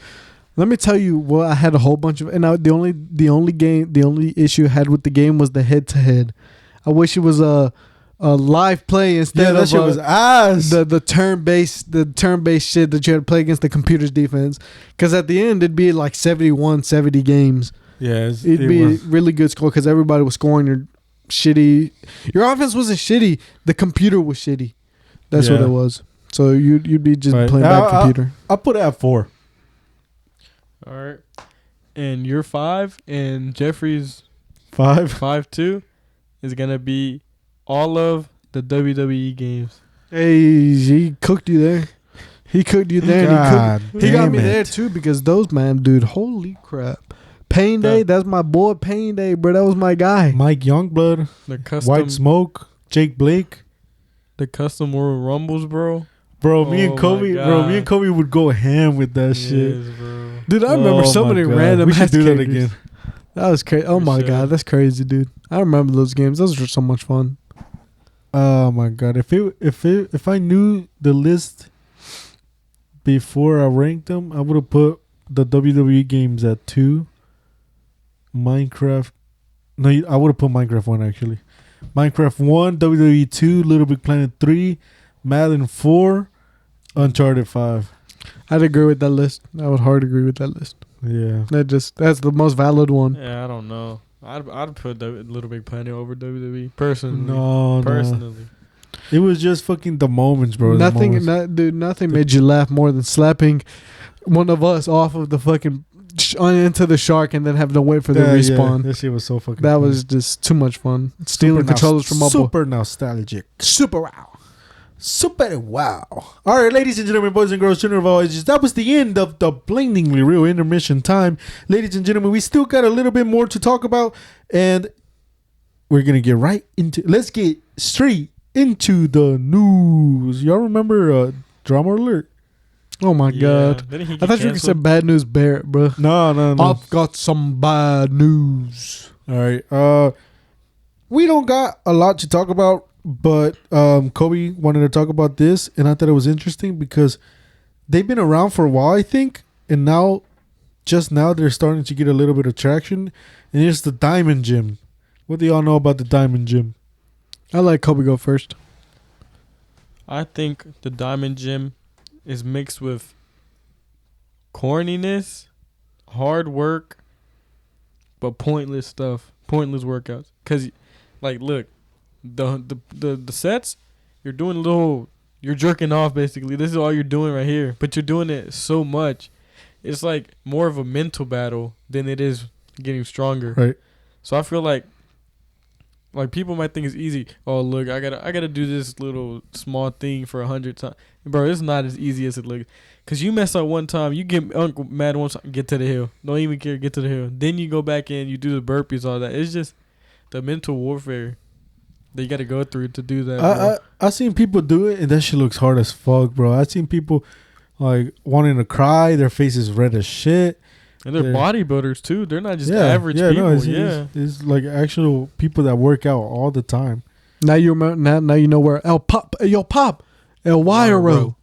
Let me tell you, well, I had a whole bunch of, and the only issue I had with the game was the head to head. I wish it was a live play instead Yeah, that of shit was ass. the turn based shit that you had to play against the computer's defense. Because at the end it'd be like 70 games. Yeah, It'd be a really good score because everybody was scoring your shitty. Your offense wasn't shitty. The computer was shitty. That's what Yeah. it was. So you'd be just Right. playing bad computer. I put it at 4. All right. And your 5 and Jeffrey's 5. 5-2 is gonna be all of the WWE games. Hey, he cooked you there. He cooked you there. God And he got damn me it. there too because those man, dude, holy crap. Pain Day, Yeah. that's my boy. Pain Day, bro. That was my guy. Mike Youngblood, The custom, White Smoke, Jake Blake. the custom World Rumbles, bro. Bro, me Oh and Kobe, my bro, me God. and Kobe would go ham with that shit. Yes, bro. Dude, I remember so my many God. random We should ass do that characters. again. That was crazy. Oh We my should. God, that's crazy, dude. I remember those games. Those were so much fun. Oh my God! If I knew the list before I ranked them, I would have put the WWE games at 2. Minecraft. No, I would have put Minecraft 1 actually. Minecraft 1, WWE 2, Little Big Planet 3, Madden 4, Uncharted 5. I'd agree with that list. I would hard agree with that list. Yeah. That's the most valid one. Yeah, I don't know. I'd put the Little Big Planet over WWE personally. No. Personally. It was just fucking the moments, bro. Nothing made you laugh more than slapping one of us off of the fucking into the shark and then having to wait for the respawn. Yeah, that shit was so fucking. That funny. was just too much fun. Stealing controllers from my boy. Super nostalgic. Super wow. Super wow. All right, ladies and gentlemen, boys and girls, children of all ages, that was the end of the Belaydingly Real intermission time. Ladies and gentlemen, we still got a little bit more to talk about, and we're going to get right into, let's get straight into the news. Y'all remember Drama Alert? Oh my God. Didn't he I get thought you were going to say canceled? Bad News Barrett, bro. No. I've got some bad news. All right. We don't got a lot to talk about, but Kobe wanted to talk about this, and I thought it was interesting because they've been around for a while, I think, and just now they're starting to get a little bit of traction, and it's the Diamond Gym. What do y'all know about the Diamond Gym? I'll let Kobe go first. I think the Diamond Gym is mixed with corniness, hard work, but pointless stuff, pointless workouts. Cause, like, look, the sets, you're doing you're jerking off basically. This is all you're doing right here, but you're doing it so much. It's like more of a mental battle than it is getting stronger. Right. So I feel like people might think it's easy. Oh, look, I gotta do this little small thing for 100 times, bro. It's not as easy as it looks. Cause you mess up one time, you get mad one time, get to the hill. Don't even care, get to the hill. Then you go back in, you do the burpees, all that. It's just the mental warfare that you gotta go through to do that. I seen people do it, and that shit looks hard as fuck, bro. I seen people like wanting to cry. Their face is red as shit. And they're bodybuilders too. They're not just average people. No, it's like actual people that work out all the time. Now you know where El Wire.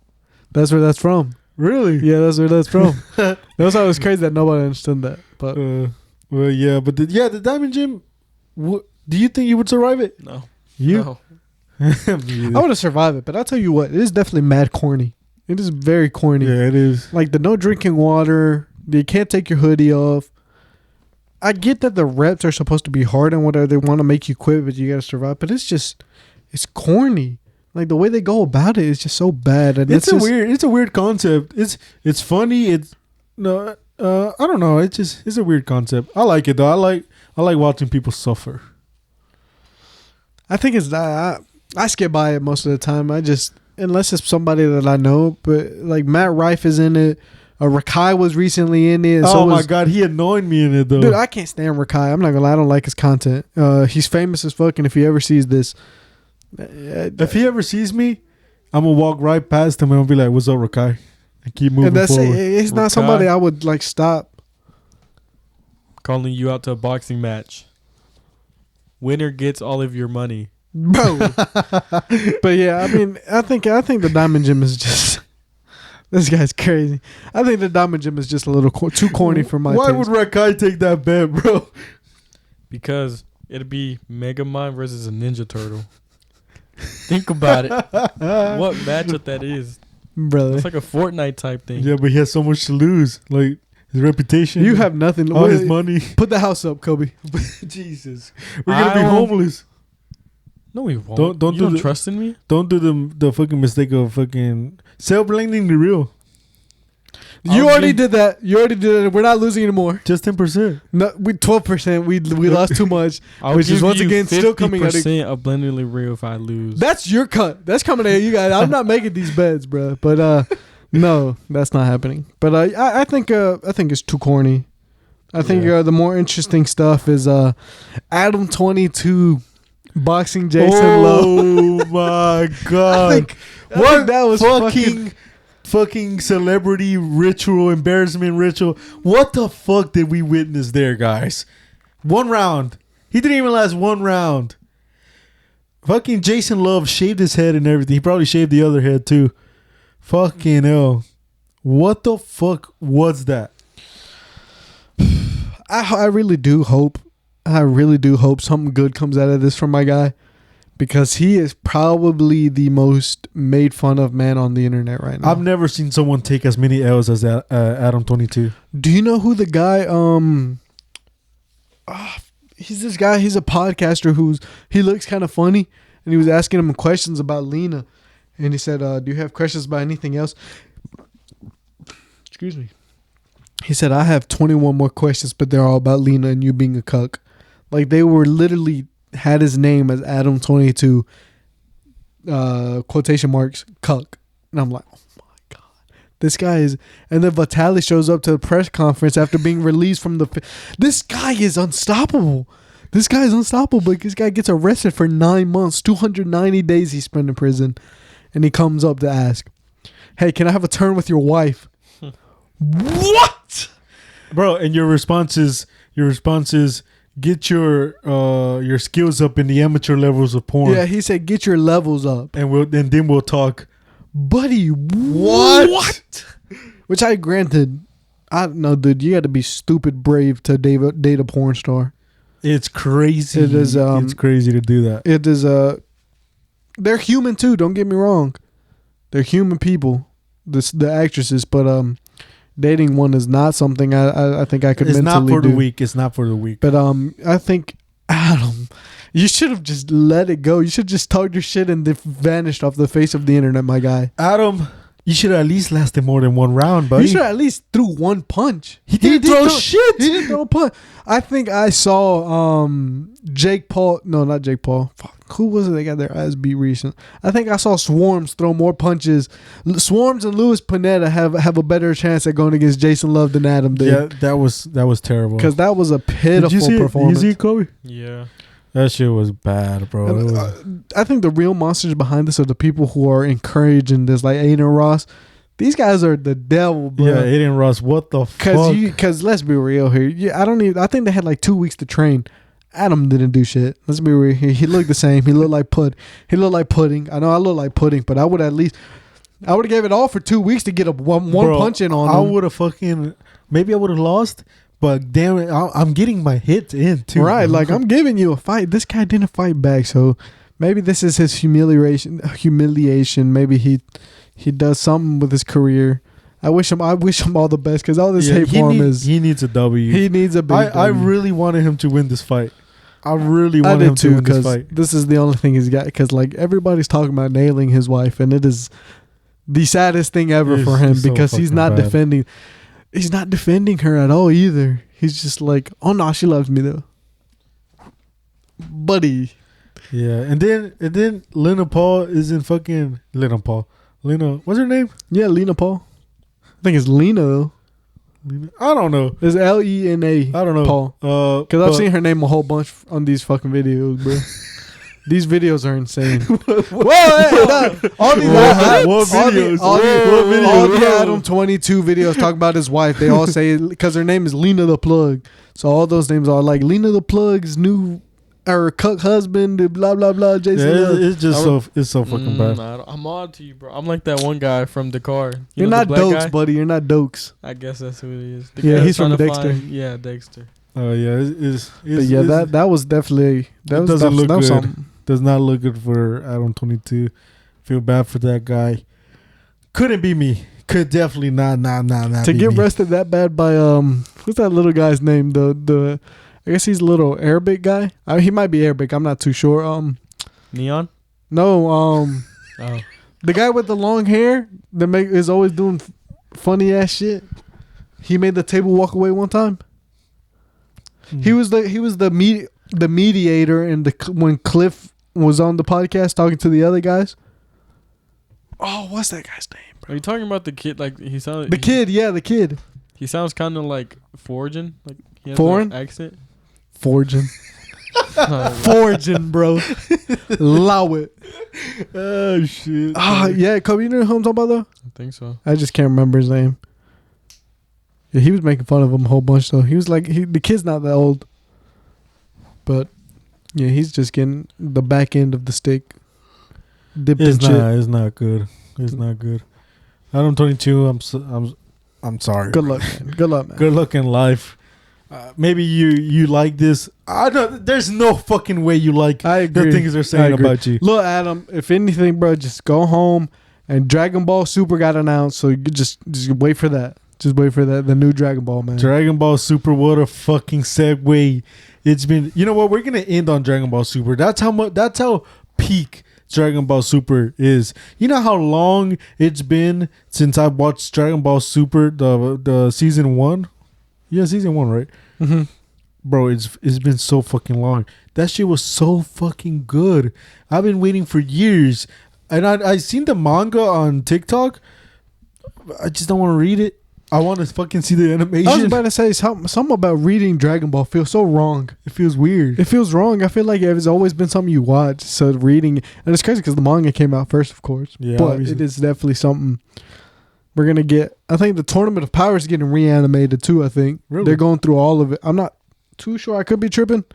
That's where that's from. Really? Yeah, that's where that's from. That's why it was crazy that nobody understood that. But well, yeah, but the Diamond Gym. Do you think you would survive it? No. You? No. I would have survived it. But I'll tell you what, it is definitely mad corny. It is very corny. Yeah, it is. Like the no drinking water. You can't take your hoodie off. I get that the reps are supposed to be hard and whatever. They want to make you quit, but you got to survive. But it's corny. Like the way they go about it is just so bad. And it's a weird concept. It's funny. I don't know. It's a weird concept. I like it though. I like watching people suffer. I think it's that I skip by it most of the time. Unless it's somebody that I know, but like Matt Rife is in it. Rakai was recently in it. Oh my God, he annoyed me in it though. Dude, I can't stand Rakai. I'm not gonna lie, I don't like his content. He's famous as fuck, and if he ever sees this, if he ever sees me, I'm gonna walk right past him and I'll be like, "What's up, Rakai?" And keep moving forward. It's not Rakai? somebody I would like stop. Calling you out to a boxing match. Winner gets all of your money, bro. But yeah, I mean, I think the Diamond Gym is just. This guy's crazy. I think the Diamond Gym is just a little too corny for my Why taste. would Rakai take that bet, bro? because it'd be Megamind versus a Ninja Turtle. Think about it. What matchup that is? Brother. It's like a Fortnite type thing. Yeah, but he has so much to lose. Like his reputation. You have nothing. All his money. Put the house up, Kobe. Jesus. We're going to be homeless. No, we won't. Don't trust in me? Don't do the fucking mistake of fucking sell Belaydingly Real. You already did that. We're not losing anymore. Just 10%. No, we 12%. We lost too much, which is once again still coming out. 50% of Belaydingly Real if I lose. That's your cut. That's coming at you guys. I'm not making these bets, bro. But no, that's not happening. But I think it's too corny. I think the more interesting stuff is Adam 22 boxing Jason Lowe. Oh my God! I think that was fucking celebrity ritual, embarrassment ritual. What the fuck did we witness there, guys? 1 round. He didn't even last 1 round. Fucking Jason Love shaved his head and everything. He probably shaved the other head too. Fucking hell. What the fuck was that? I really do hope something good comes out of this from my guy, because he is probably the most made fun of man on the internet right now. I've never seen someone take as many L's as that Adam 22. Do you know who the guy? He's this guy. He's a podcaster he looks kind of funny, and he was asking him questions about Lena, and he said, "Do you have questions about anything else?" Excuse me. He said, "I have 21 more questions, but they're all about Lena and you being a cuck." Like they were literally had his name as Adam 22, quotation marks cuck, and I'm like, oh my god, this guy is. And then Vitali shows up to the press conference after being released from the. This guy is unstoppable. This guy is unstoppable. This guy gets arrested for 9 months, 290 days he spent in prison, and he comes up to ask, "Hey, can I have a turn with your wife?" What, bro? And your response is get your skills up in the amateur levels of porn. Yeah, he said, "Get your levels up, and then we'll talk." Buddy, what? Which I granted, I don't know, dude. You got to be stupid brave to date a porn star. It's crazy. It is. It's crazy to do that. It is. They're human too. Don't get me wrong. They're human people. The actresses, but dating one is not something I think I could It's mentally not for do. the weak. It's not for the weak. But I think Adam, you should have just let it go. You should just talk your shit and vanished off the face of the internet, my guy. Adam, you should have at least lasted more than one round, buddy. You should have at least threw one punch. He didn't throw shit. He didn't throw a punch. I think I saw Jake Paul. No, not Jake Paul. Fuck. Who was it that got their ass beat recent? I think I saw Swarms throw more punches. Swarms and Luis Pineda have a better chance at going against Jason Love than Adam did. Yeah, that was terrible. Because that was a pitiful performance. Did you see it, Kobe? Yeah. That shit was bad, bro. And, I think the real monsters behind this are the people wwho are encouraging this, like Aiden Ross. These guys are the devil, bro. Yeah, Aiden Ross. What the fuck? Because let's be real here. Yeah, I think they had like 2 weeks to train. Adam didn't do shit. Let's be real here. He looked the same. He looked like pudding. I know I look like pudding, but I would have gave it all for 2 weeks to get a one punch in on him. I would have maybe I would have lost, but damn it, I'm getting my hits in too. Right, bro. like I'm giving you a fight. This guy didn't fight back, so maybe this is his humiliation. Maybe he does something with his career. I wish him all the best because all this hate for him is he needs a W. He needs a big W. I really wanted him to win this fight. I really wanted him to win this fight. This is the only thing he's got because like everybody's talking about nailing his wife, and it is the saddest thing ever for him because he's not defending. He's not defending her at all either. He's just like, oh no, she loves me though, buddy. Yeah, and then Lena Paul is in fucking Lena Paul. Lena, what's her name? Yeah, Lena Paul. I think it's Lena though. I don't know. It's Lena. I don't know. Paul. Because I've seen her name a whole bunch on these fucking videos, bro. These videos are insane. All the Adam 22 videos talk about his wife. They all say because her name is Lena the Plug. So all those names are like Lena the Plug's new or cuck husband. Blah blah blah. Jason. Yeah, it's just it's so fucking bad. I'm on to you, bro. I'm like that one guy from the car. You're not Dokes, buddy. You're not Dokes. I guess that's who it is. Yeah, he's from Dexter. Yeah, Dexter. Oh yeah, that was definitely that doesn't look good. Something. Does not look good for Adam 22. Feel bad for that guy. Couldn't be me. Could definitely not to be get me. arrested that bad by what's that little guy's name? The I guess he's a little Arabic guy. I mean, he might be Arabic. I'm not too sure. Neon? No. Oh. The guy with the long hair that is always doing funny ass shit. He made the table walk away one time. He was the mediator and when Cliff was on the podcast talking to the other guys. Oh, what's that guy's name, bro? Are you talking about the kid? Like he sounded. The kid. He sounds kind of like Forgin. Like he has Foreign accent. Forgin. Forgin, bro. Allow it. Oh shit. Yeah, Kobe, you know who I'm talking about though? I think so. I just can't remember his name. Yeah, he was making fun of him a whole bunch though. He was like, the kid's not that old, but yeah, he's just getting the back end of the stick. Dipped in shit. It's not good. It's not good. Adam 22. I'm sorry. Good luck, man. Good luck, man. Good luck in life. Maybe you like this. I don't. There's no fucking way you like I agree. the things they're saying about you. Look, Adam. If anything, bro, just go home and Dragon Ball Super got announced. So you could just wait for that. Just wait for that. The new Dragon Ball, man. Dragon Ball Super. What a fucking segue. It's been. You know what? We're gonna end on Dragon Ball Super. That's how much. That's how peak Dragon Ball Super is. You know how long it's been since I watched Dragon Ball Super, the season 1? Yeah, season 1, right? Mm-hmm. Bro, it's been so fucking long. That shit was so fucking good. I've been waiting for years. And I seen the manga on TikTok. I just don't want to read it. I want to fucking see the animation. I was about to say something about reading Dragon Ball feels so wrong. It feels weird. It feels wrong. I feel like it's always been something you watch. So reading, and it's crazy because the manga came out first, of course. Yeah, but obviously. it is definitely something we're gonna get. I think the Tournament of Power is getting reanimated too. I think Really? they're going through all of it. I'm not too sure. I could be tripping,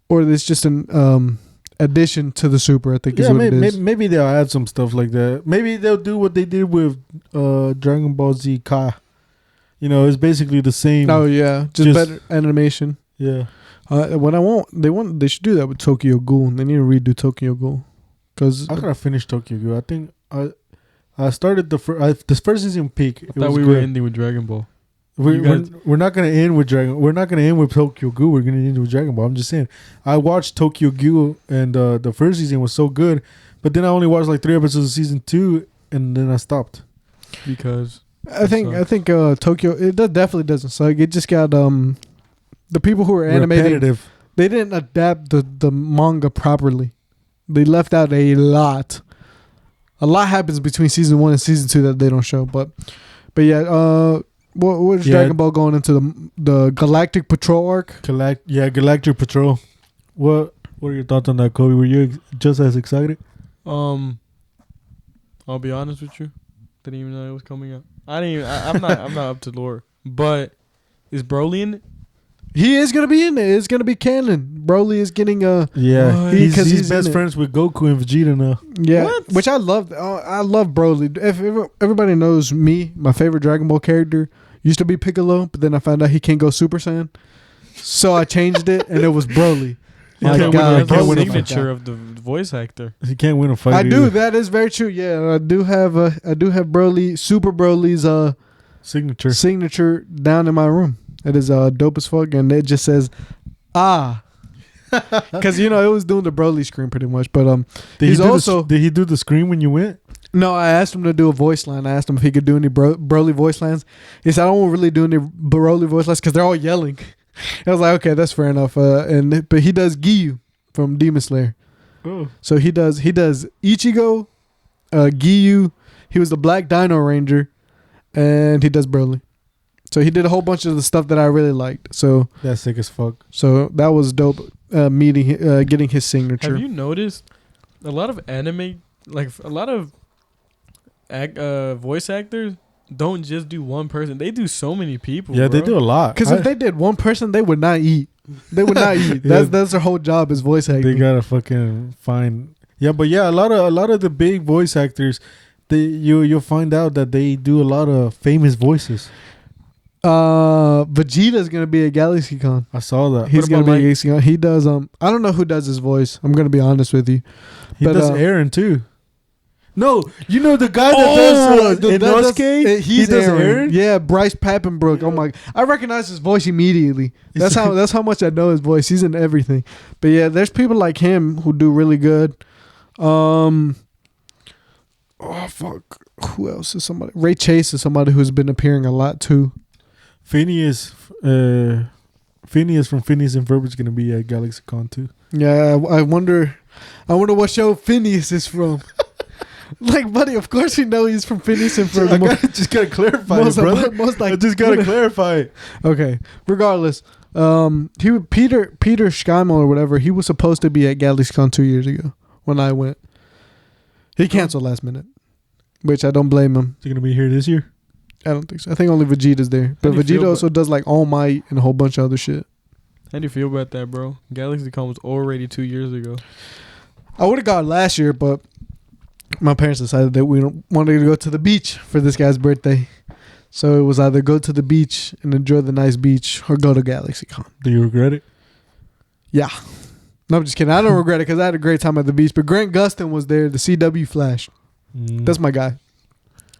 or it's just an addition to the Super. I think is what it is. maybe they'll add some stuff like that. Maybe they'll do what they did with Dragon Ball Z Kai. You know, it's basically the same. Oh yeah, just better animation. Yeah. What they should do that with Tokyo Ghoul. They need to redo Tokyo Ghoul because I gotta finish Tokyo Ghoul. I think I started this first season peak. I thought we were ending with Dragon Ball. We're not gonna end with We're not gonna end with Tokyo Ghoul. We're gonna end with Dragon Ball. I'm just saying. I watched Tokyo Ghoul and the first season was so good, but then I only watched like 3 episodes of season 2, and then I stopped. Because I think Tokyo definitely doesn't suck. It just got the people who were animating. Repetitive. They didn't adapt the manga properly. They left out a lot. A lot happens between season 1 and season 2 that they don't show. But yeah, what's Dragon Ball going into the Galactic Patrol arc? Galactic Patrol. What are your thoughts on that, Kobe? Were you just as excited? I'll be honest with you. Didn't even know it was coming up. I'm not up to lore. But is Broly in it? He is gonna be in it. It's gonna be canon. Broly is getting he's best friends with Goku and Vegeta now. Yeah, What? which I love. I love Broly. If everybody knows me, my favorite Dragon Ball character used to be Piccolo, but then I found out he can't go Super Saiyan, so I changed it, and it was Broly. My That's God, the Broly. signature of the voice actor. He can't win a fight. I do. either. That is very true. Yeah, I do have Broly, Super Broly's signature down in my room. It is dope as fuck, and it just says because it was doing the Broly scream pretty much. But did he do the scream when you went? No, I asked him to do a voice line. I asked him if he could do any Broly voice lines. He said I don't really do any Broly voice lines because they're all yelling. I was like, okay, that's fair enough. But he does Giyu from Demon Slayer. Oh. So he does Ichigo, Giyu. He was the Black Dino Ranger, and he does Broly. So he did a whole bunch of the stuff that I really liked. So That's sick as fuck. So that was dope. Getting his signature. Have you noticed a lot of anime, like a lot of voice actors don't just do one person. They do so many people. Yeah, bro. they do a lot. Because if they did one person, they would not eat. They would not eat. That's their whole job is voice acting. They gotta fucking find. Yeah, but yeah, a lot of the big voice actors, you'll find out that they do a lot of famous voices. Vegeta's gonna be at GalaxyCon. I saw that. He's gonna be at GalaxyCon. He does I don't know who does his voice. I'm gonna be honest with you. He does Aaron too. No, you know the guy that does Inosuke? He does Aaron? Yeah, Bryce Pappenbrook. Yeah. Oh my! I recognize his voice immediately. That's how much I know his voice. He's in everything. But yeah, there's people like him who do really good. Oh fuck! Who else is somebody? Ray Chase is somebody who's been appearing a lot too. Phineas from Phineas and Ferb is gonna be at GalaxyCon too. Yeah, I wonder what show Phineas is from. Like, buddy, of course we know he's from Phineas and Ferb. I just gotta clarify it, brother. I just gotta clarify it. Okay. Regardless, Peter Schkeimel or whatever, he was supposed to be at GalaxyCon 2 years ago when I went. He canceled last minute, which I don't blame him. Is he gonna be here this year? I don't think so. I think only Vegeta's there. But Vegeta also does like All Might and a whole bunch of other shit. How do you feel about that, bro? GalaxyCon was already 2 years ago. I would have gone last year, but my parents decided that we wanted to go to the beach for this guy's birthday. So it was either go to the beach and enjoy the nice beach or go to GalaxyCon. Do you regret it? Yeah. No, I'm just kidding. I don't regret it because I had a great time at the beach. But Grant Gustin was there, the CW Flash. That's my guy.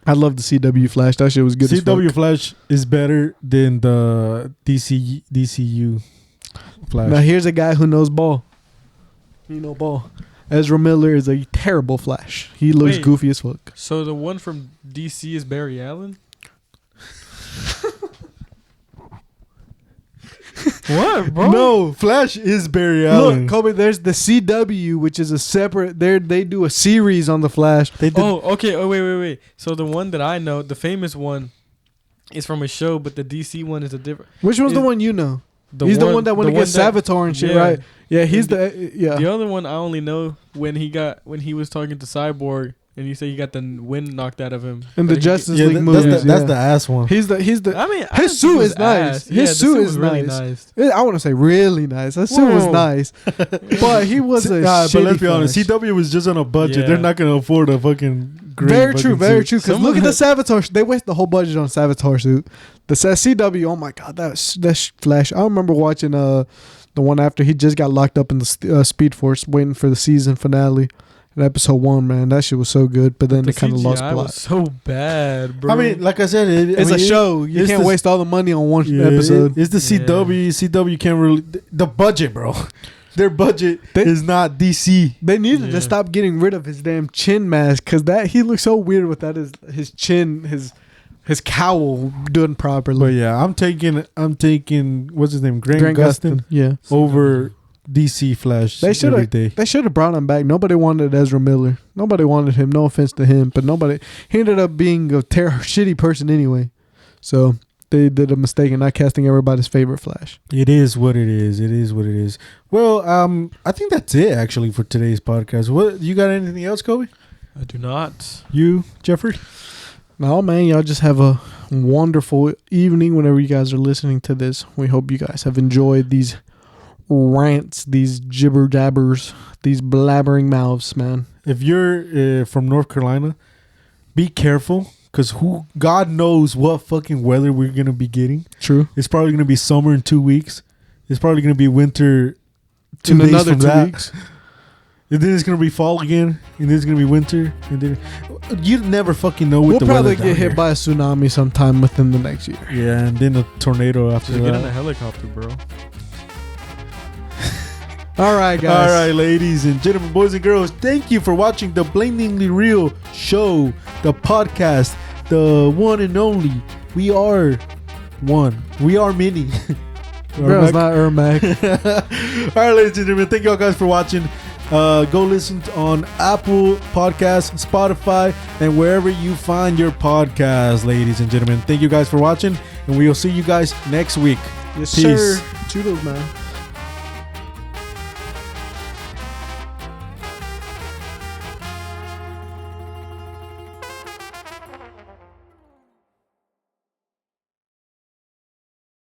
I love the CW Flash. That shit was good. CW Flash is better than the DCU Flash. Now here's a guy who knows ball. He know ball. Ezra Miller is a terrible Flash. He looks Wait. goofy as fuck. So the one from DC is Barry Allen? What, bro? No, Flash is Barry Allen. Look, Kobe, there's the CW, which is a separate. They do a series on the Flash. They did. Oh, okay. Oh, wait. So the one that I know, the famous one, is from a show, but the DC one is a different. Which one's the Is- one you know? He's the one that went against Savitar and shit, yeah. right? Yeah, he's And the yeah. The other one I only know when he was talking to Cyborg and you say he got the wind knocked out of him. In the But he- Justice Yeah, League that's, movies. that's yeah. the ass one. He's the I mean, His I didn't think suit it was is nice. ass. His Yeah, the suit is was really nice. nice. I want to say really nice. That suit was Whoa. nice, but he was a but let's be honest, Flash. CW was just on a budget. Yeah. They're not going to afford a fucking great Very true, fucking very suit. true. Because Some look at of the Savitar. They waste the whole budget on Savitar suit. The CW. Oh my god, that's Flash. I remember watching the one after he just got locked up in the Speed Force, waiting for the season finale. In episode 1, man, that shit was so good. But then The they kind of lost CGI plot. was so bad, bro. I mean, like I said, It's a show. You it's can't the- waste all the money on one episode. It's the CW. CW can't really the budget, bro. Their budget is not DC. They needed to Yeah. stop getting rid of his damn chin mask because that he looks so weird with that his chin his cowl done properly. But yeah, I'm taking what's his name, Grant Gustin, yeah. over DC Flash. They should every have. day. They should have brought him back. Nobody wanted Ezra Miller. Nobody wanted him. No offense to him, but nobody. He ended up being a shitty person anyway. So they did a mistake in not casting everybody's favorite Flash. It is what it is. It is what it is. Well, I think that's it actually for today's podcast. What you got? Anything else, Kobe? I do not. You, Jeffrey? No, man, y'all just have a wonderful evening whenever you guys are listening to this. We hope you guys have enjoyed these rants, these jibber jabbers, these blabbering mouths, man. If you're from North Carolina, be careful because God knows what fucking weather we're gonna be getting. True. It's probably gonna be summer in 2 weeks. It's probably gonna be winter 2 In days another from 2 that. weeks. And then it's gonna be fall again, and then it's gonna be winter, and then you never fucking know what We'll the probably weather get down hit here. by a tsunami sometime within the next year. Yeah, and then a tornado after Just get on a that. helicopter, bro. All right, guys. All right, ladies and gentlemen, boys and girls, thank you for watching the Belaydingly Real show, the podcast, the one and only. We are one. We are many. Bro, it's not Ermac. All right, ladies and gentlemen, thank y'all guys for watching. Go listen on Apple Podcasts, Spotify, and wherever you find your podcast, ladies and gentlemen. Thank you guys for watching, and we will see you guys next week. Yes, Peace. sir. Toodles, man.